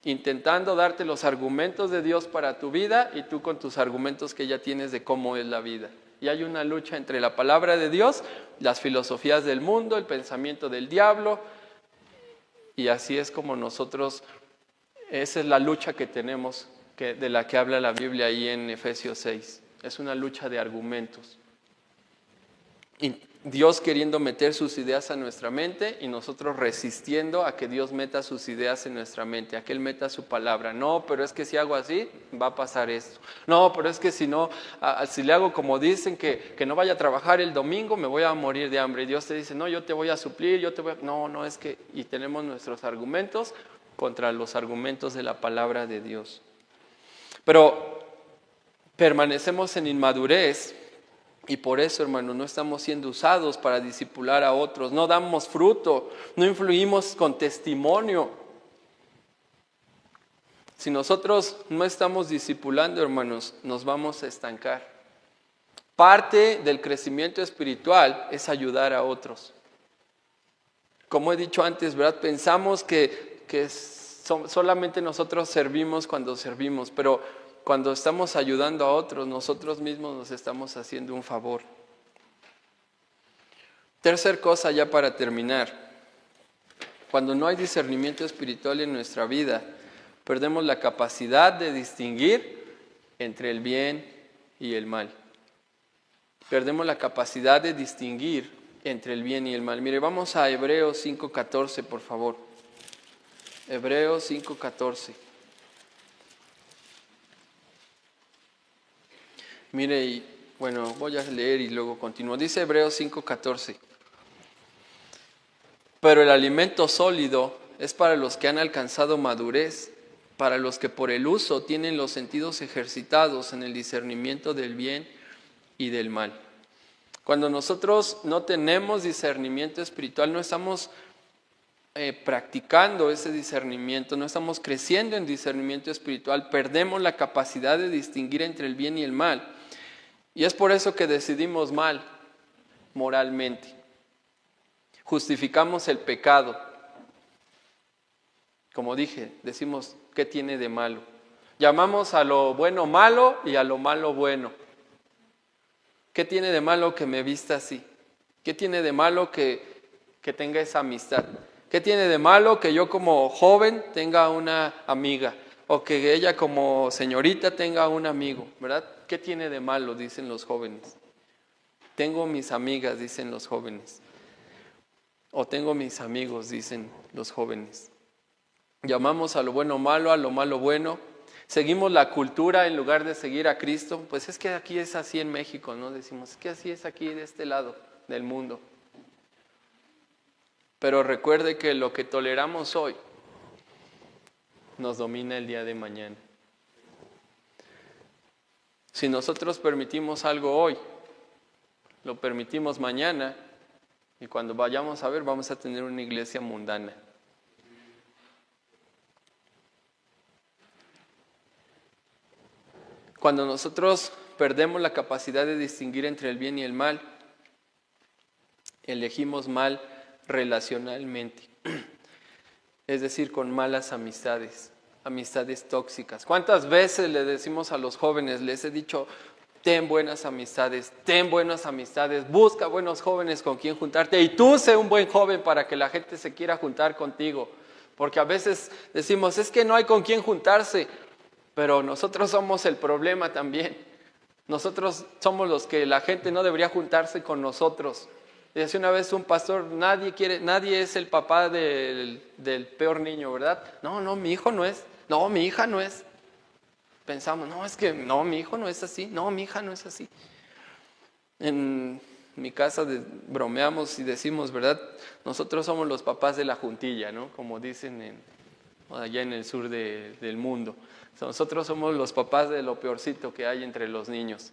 intentando darte los argumentos de Dios para tu vida y tú con tus argumentos que ya tienes de cómo es la vida. Y hay una lucha entre la palabra de Dios, las filosofías del mundo, el pensamiento del diablo. Y así es como nosotros, esa es la lucha que tenemos, de la que habla la Biblia ahí en Efesios 6. Es una lucha de argumentos. Y Dios queriendo meter sus ideas a nuestra mente y nosotros resistiendo a que Dios meta sus ideas en nuestra mente, a que Él meta su palabra. No, pero es que si hago así, va a pasar esto. No, pero es que si no, si le hago como dicen, que no vaya a trabajar el domingo, me voy a morir de hambre. Y Dios te dice, no, yo te voy a suplir, No, es que... Y tenemos nuestros argumentos contra los argumentos de la palabra de Dios. Pero permanecemos en inmadurez. Y por eso, hermanos, no estamos siendo usados para discipular a otros, no damos fruto, no influimos con testimonio. Si nosotros no estamos discipulando, hermanos, nos vamos a estancar. Parte del crecimiento espiritual es ayudar a otros. Como he dicho antes, ¿verdad? Pensamos que solamente nosotros servimos cuando servimos, pero cuando estamos ayudando a otros, nosotros mismos nos estamos haciendo un favor. Tercer cosa ya para terminar. Cuando no hay discernimiento espiritual en nuestra vida, perdemos la capacidad de distinguir entre el bien y el mal. Perdemos la capacidad de distinguir entre el bien y el mal. Mire, vamos a Hebreos 5:14, por favor. Hebreos 5:14. Mire, voy a leer y luego continúo. Dice Hebreos 5:14. Pero el alimento sólido es para los que han alcanzado madurez, para los que por el uso tienen los sentidos ejercitados en el discernimiento del bien y del mal. Cuando nosotros no tenemos discernimiento espiritual, no estamos practicando ese discernimiento, no estamos creciendo en discernimiento espiritual, perdemos la capacidad de distinguir entre el bien y el mal. Y es por eso que decidimos mal moralmente. Justificamos el pecado. Como dije, decimos, ¿qué tiene de malo? Llamamos a lo bueno malo y a lo malo bueno. ¿Qué tiene de malo que me vista así? ¿Qué tiene de malo que tenga esa amistad? ¿Qué tiene de malo que yo como joven tenga una amiga? O que ella como señorita tenga un amigo, ¿verdad? ¿Qué tiene de malo? Dicen los jóvenes. Tengo mis amigas, dicen los jóvenes. O tengo mis amigos, dicen los jóvenes. Llamamos a lo bueno malo, a lo malo bueno. Seguimos la cultura en lugar de seguir a Cristo. Pues es que aquí es así en México, ¿no? Decimos, es que así es aquí de este lado del mundo. Pero recuerde que lo que toleramos hoy nos domina el día de mañana. Si nosotros permitimos algo hoy, lo permitimos mañana, y cuando vayamos a ver vamos a tener una iglesia mundana. Cuando nosotros perdemos la capacidad de distinguir entre el bien y el mal, elegimos mal relacionalmente, es decir, con malas amistades, amistades tóxicas. ¿Cuántas veces le decimos a los jóvenes, les he dicho, ten buenas amistades, busca buenos jóvenes con quien juntarte y tú sé un buen joven para que la gente se quiera juntar contigo? Porque a veces decimos, es que no hay con quien juntarse, pero nosotros somos el problema también. Nosotros somos los que la gente no debería juntarse con nosotros. Decía una vez un pastor, nadie es el papá del peor niño, ¿verdad? No, mi hijo no es, no, mi hija no es. Pensamos, no, mi hijo no es así, no, mi hija no es así. En mi casa bromeamos y decimos, ¿verdad? Nosotros somos los papás de la juntilla, ¿no? Como dicen allá en el sur del mundo. Nosotros somos los papás de lo peorcito que hay entre los niños.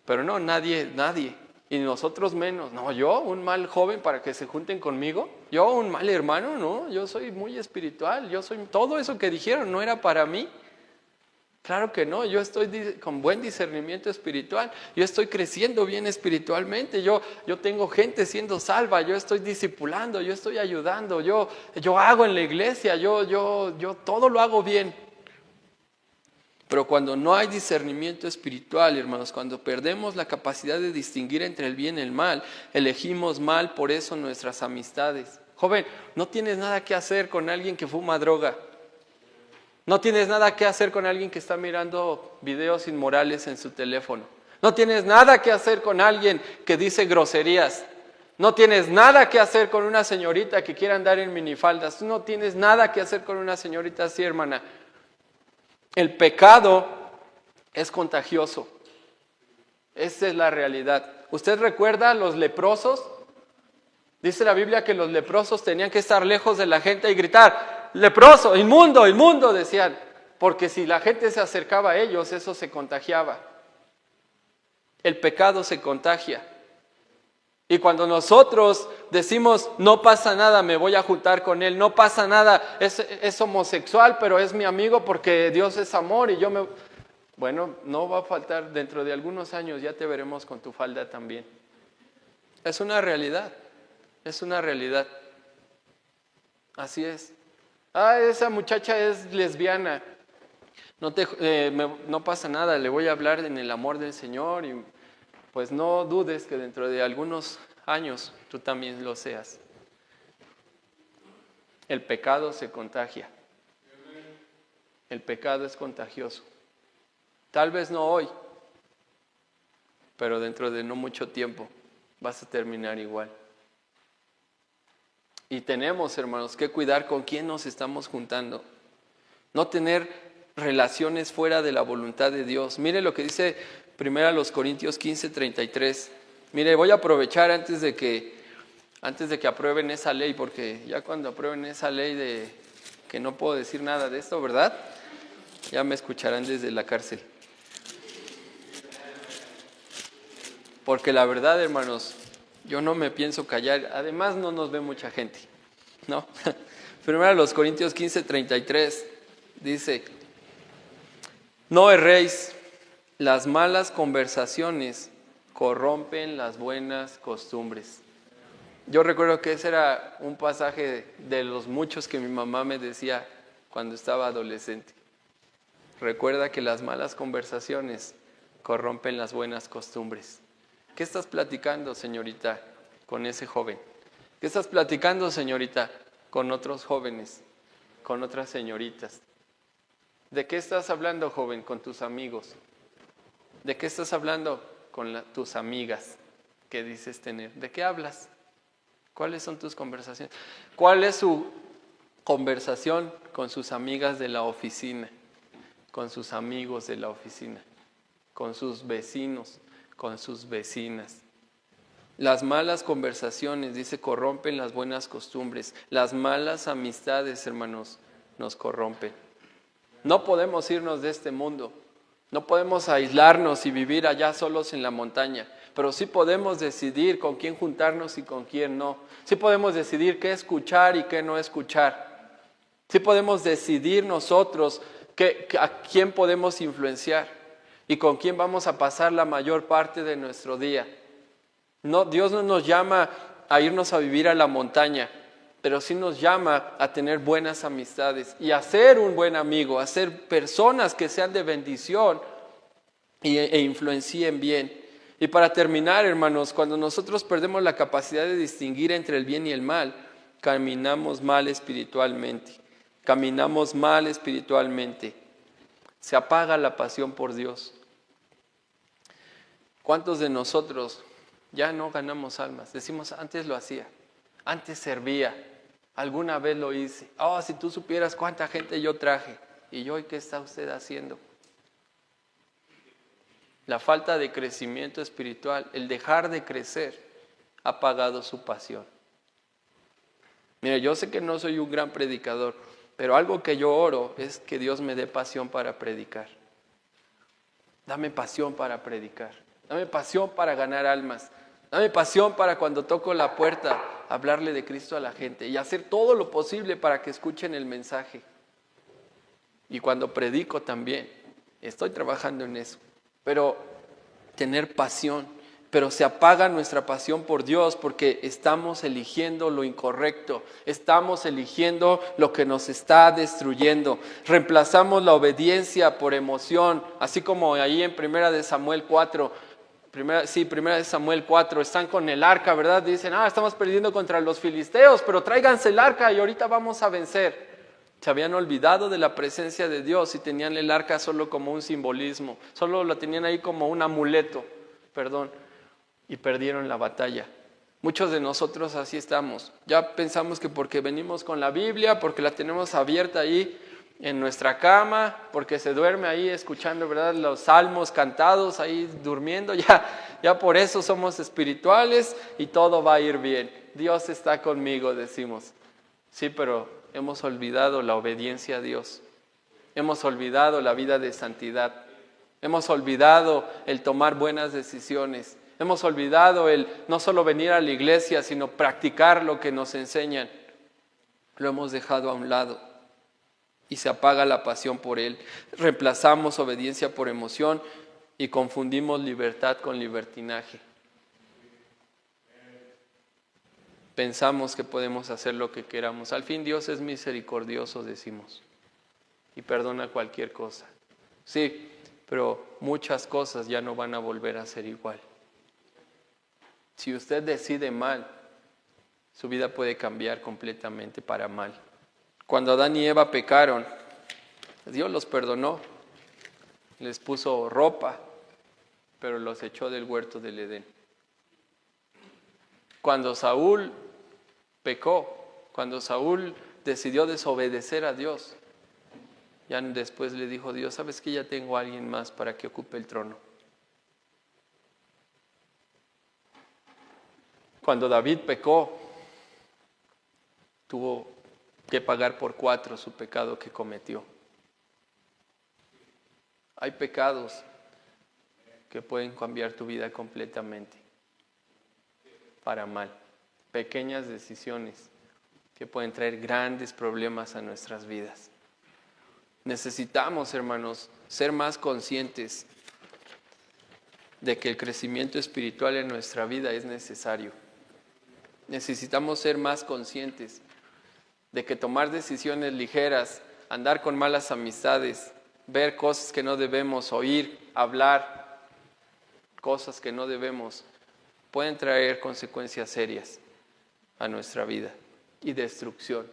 Pero no, nadie. Y nosotros menos. No, yo, un mal joven para que se junten conmigo. Yo, un mal hermano, no. Yo soy muy espiritual. Todo eso que dijeron no era para mí. Claro que no. Yo estoy con buen discernimiento espiritual. Yo estoy creciendo bien espiritualmente. Yo tengo gente siendo salva. Yo estoy discipulando. Yo estoy ayudando. Yo hago en la iglesia. Yo todo lo hago bien. Pero cuando no hay discernimiento espiritual, hermanos, cuando perdemos la capacidad de distinguir entre el bien y el mal, elegimos mal por eso nuestras amistades. Joven, no tienes nada que hacer con alguien que fuma droga. No tienes nada que hacer con alguien que está mirando videos inmorales en su teléfono. No tienes nada que hacer con alguien que dice groserías. No tienes nada que hacer con una señorita que quiera andar en minifaldas. No tienes nada que hacer con una señorita así, hermana. El pecado es contagioso. Esa es la realidad. ¿Usted recuerda a los leprosos? Dice la Biblia que los leprosos tenían que estar lejos de la gente y gritar, leproso, inmundo, inmundo, decían. Porque si la gente se acercaba a ellos, eso se contagiaba. El pecado se contagia. Y cuando nosotros decimos, no pasa nada, me voy a juntar con él, no pasa nada, es homosexual, pero es mi amigo porque Dios es amor y Bueno, no va a faltar, dentro de algunos años ya te veremos con tu falda también. Es una realidad, Así es. Esa muchacha es lesbiana, no pasa nada, le voy a hablar en el amor del Señor y pues no dudes que dentro de algunos años tú también lo seas. El pecado se contagia. El pecado es contagioso. Tal vez no hoy, pero dentro de no mucho tiempo vas a terminar igual. Y tenemos, hermanos, que cuidar con quién nos estamos juntando. No tener relaciones fuera de la voluntad de Dios. Mire lo que dice 1 Corintios 15:33. Mire, voy a aprovechar antes de que aprueben esa ley, porque ya cuando aprueben esa ley de que no puedo decir nada de esto, ¿verdad? Ya me escucharán desde la cárcel. Porque la verdad, hermanos, yo no me pienso callar. Además, no nos ve mucha gente, ¿no? 1 Corintios 15:33 dice, no erréis, las malas conversaciones corrompen las buenas costumbres. Yo recuerdo que ese era un pasaje de los muchos que mi mamá me decía cuando estaba adolescente. Recuerda que las malas conversaciones corrompen las buenas costumbres. ¿Qué estás platicando, señorita, con ese joven? ¿Qué estás platicando, señorita, con otros jóvenes, con otras señoritas. ¿De qué estás hablando, joven, con tus amigos? ¿De qué estás hablando con tus amigas que dices tener? ¿De qué hablas? ¿Cuáles son tus conversaciones? ¿Cuál es su conversación con sus amigas de la oficina? Con sus amigos de la oficina, con sus vecinos, con sus vecinas. Las malas conversaciones, dice, corrompen las buenas costumbres. Las malas amistades, hermanos, nos corrompen. No podemos irnos de este mundo. No podemos aislarnos y vivir allá solos en la montaña. Pero sí podemos decidir con quién juntarnos y con quién no. Sí podemos decidir qué escuchar y qué no escuchar. Sí podemos decidir nosotros a quién podemos influenciar y con quién vamos a pasar la mayor parte de nuestro día. No, Dios no nos llama a irnos a vivir a la montaña, pero sí nos llama a tener buenas amistades y a ser un buen amigo, a ser personas que sean de bendición e influencien bien. Y para terminar, hermanos, cuando nosotros perdemos la capacidad de distinguir entre el bien y el mal, caminamos mal espiritualmente. Caminamos mal espiritualmente. Se apaga la pasión por Dios. ¿Cuántos de nosotros ya no ganamos almas? Decimos, antes lo hacía, antes servía, alguna vez lo hice. Oh, si tú supieras cuánta gente yo traje. ¿Y hoy qué está usted haciendo? La falta de crecimiento espiritual, el dejar de crecer, ha apagado su pasión. Mira, yo sé que no soy un gran predicador, pero algo que yo oro es que Dios me dé pasión para predicar. Dame pasión para predicar. Dame pasión para ganar almas. Dame pasión para cuando toco la puerta hablarle de Cristo a la gente y hacer todo lo posible para que escuchen el mensaje. Y cuando predico también, estoy trabajando en eso. Pero tener pasión, pero se apaga nuestra pasión por Dios porque estamos eligiendo lo incorrecto, estamos eligiendo lo que nos está destruyendo. Reemplazamos la obediencia por emoción, así como ahí en Primera de Samuel 4, están con el arca, ¿verdad? Dicen, estamos perdiendo contra los filisteos, pero tráiganse el arca y ahorita vamos a vencer. Se habían olvidado de la presencia de Dios y tenían el arca solo como un simbolismo, solo la tenían ahí como un amuleto, y perdieron la batalla. Muchos de nosotros así estamos. Ya pensamos que porque venimos con la Biblia, porque la tenemos abierta ahí en nuestra cama, porque se duerme ahí escuchando, ¿verdad?, los salmos cantados, ahí durmiendo, ya por eso somos espirituales y todo va a ir bien. Dios está conmigo, decimos. Sí, pero hemos olvidado la obediencia a Dios. Hemos olvidado la vida de santidad. Hemos olvidado el tomar buenas decisiones. Hemos olvidado el no solo venir a la iglesia, sino practicar lo que nos enseñan. Lo hemos dejado a un lado y se apaga la pasión por Él. Reemplazamos obediencia por emoción y confundimos libertad con libertinaje. Pensamos que podemos hacer lo que queramos. Al fin Dios es misericordioso, decimos, y perdona cualquier cosa. Sí, pero muchas cosas ya no van a volver a ser igual. Si usted decide mal, su vida puede cambiar completamente para mal. Cuando Adán y Eva pecaron, Dios los perdonó, les puso ropa, pero los echó del huerto del Edén. Cuando Saúl pecó, cuando Saúl decidió desobedecer a Dios, ya después le dijo Dios, ¿sabes qué? Ya tengo a alguien más para que ocupe el trono. Cuando David pecó, tuvo que pagar por 4 su pecado que cometió. Hay pecados que pueden cambiar tu vida completamente para mal. Pequeñas decisiones que pueden traer grandes problemas a nuestras vidas. Necesitamos, hermanos, ser más conscientes de que el crecimiento espiritual en nuestra vida es necesario. Necesitamos ser más conscientes de que tomar decisiones ligeras, andar con malas amistades, ver cosas que no debemos, oír, hablar cosas que no debemos, pueden traer consecuencias serias a nuestra vida y destrucción.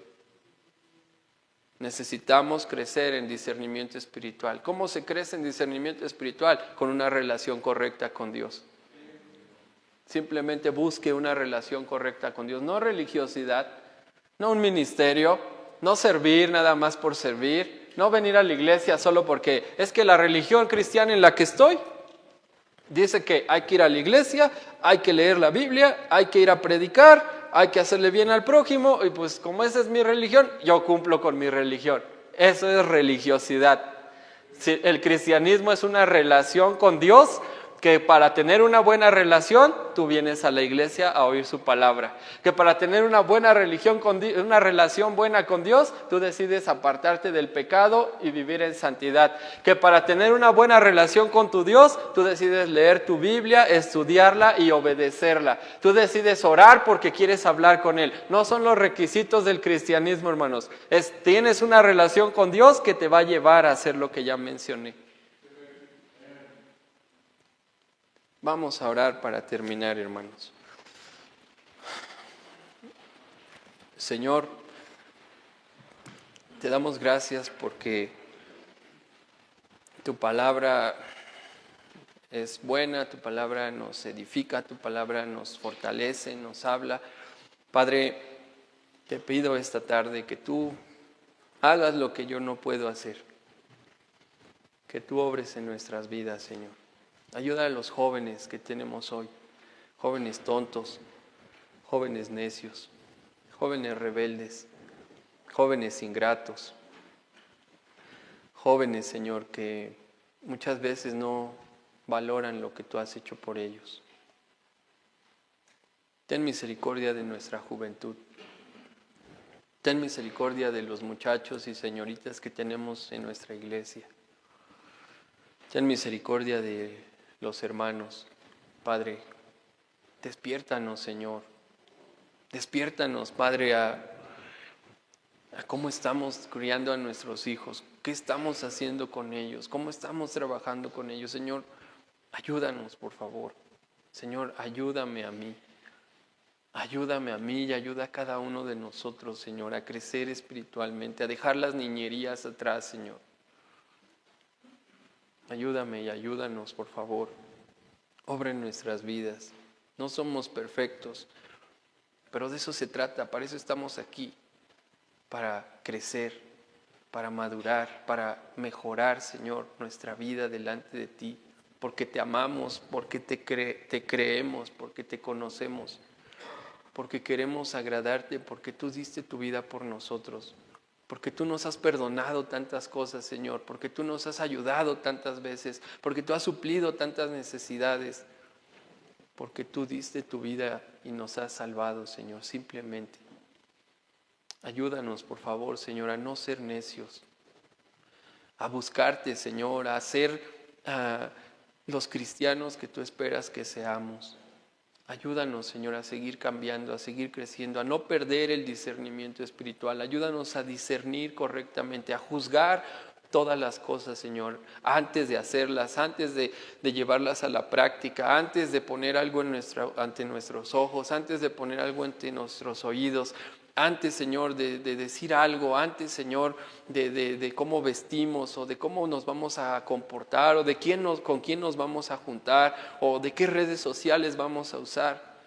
Necesitamos crecer en discernimiento espiritual. ¿Cómo se crece en discernimiento espiritual? Con una relación correcta con Dios. Simplemente busque una relación correcta con Dios, no religiosidad, no un ministerio, no servir nada más por servir, no venir a la iglesia solo porque es que la religión cristiana en la que estoy dice que hay que ir a la iglesia, hay que leer la Biblia, hay que ir a predicar, hay que hacerle bien al prójimo y pues como esa es mi religión, yo cumplo con mi religión. Eso es religiosidad. Si el cristianismo es una relación con Dios, que para tener una buena relación, tú vienes a la iglesia a oír su palabra. Que para tener una buena una relación buena con Dios, tú decides apartarte del pecado y vivir en santidad. Que para tener una buena relación con tu Dios, tú decides leer tu Biblia, estudiarla y obedecerla. Tú decides orar porque quieres hablar con Él. No son los requisitos del cristianismo, hermanos. Tienes una relación con Dios que te va a llevar a hacer lo que ya mencioné. Vamos a orar para terminar, hermanos. Señor, te damos gracias porque tu palabra es buena, tu palabra nos edifica, tu palabra nos fortalece, nos habla. Padre, te pido esta tarde que tú hagas lo que yo no puedo hacer, que tú obres en nuestras vidas, Señor. Ayuda a los jóvenes que tenemos hoy, jóvenes tontos, jóvenes necios, jóvenes rebeldes, jóvenes ingratos, jóvenes, Señor, que muchas veces no valoran lo que tú has hecho por ellos. Ten misericordia de nuestra juventud. Ten misericordia de los muchachos y señoritas que tenemos en nuestra iglesia. Ten misericordia de los hermanos. Padre, despiértanos, Señor. Despiértanos, Padre, a cómo estamos criando a nuestros hijos, qué estamos haciendo con ellos, cómo estamos trabajando con ellos. Señor, ayúdanos, por favor. Señor, ayúdame a mí. Ayúdame a mí y ayuda a cada uno de nosotros, Señor, a crecer espiritualmente, a dejar las niñerías atrás, Señor. Ayúdame y ayúdanos, por favor. Obra en nuestras vidas. No somos perfectos, pero de eso se trata, para eso estamos aquí, para crecer, para madurar, para mejorar, Señor, nuestra vida delante de ti, porque te amamos, porque te creemos, porque te conocemos, porque queremos agradarte, porque tú diste tu vida por nosotros, porque tú nos has perdonado tantas cosas, Señor, porque tú nos has ayudado tantas veces, porque tú has suplido tantas necesidades, porque tú diste tu vida y nos has salvado, Señor, simplemente. Ayúdanos, por favor, Señor, a no ser necios, a buscarte, Señor, a ser los cristianos que tú esperas que seamos. Ayúdanos, Señor, a seguir cambiando, a seguir creciendo, a no perder el discernimiento espiritual. Ayúdanos a discernir correctamente, a juzgar todas las cosas, Señor, antes de hacerlas, antes de llevarlas a la práctica, antes de poner algo ante nuestros ojos, antes de poner algo ante nuestros oídos, antes, Señor, de decir algo, antes, Señor, de cómo vestimos o de cómo nos vamos a comportar o de con quién nos vamos a juntar o de qué redes sociales vamos a usar.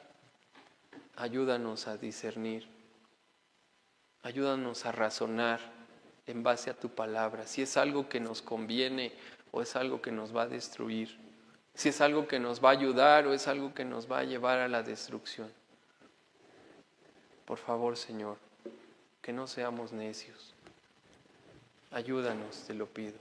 Ayúdanos a discernir, ayúdanos a razonar en base a tu palabra, si es algo que nos conviene o es algo que nos va a destruir, si es algo que nos va a ayudar o es algo que nos va a llevar a la destrucción. Por favor, Señor, que no seamos necios. Ayúdanos, te lo pido.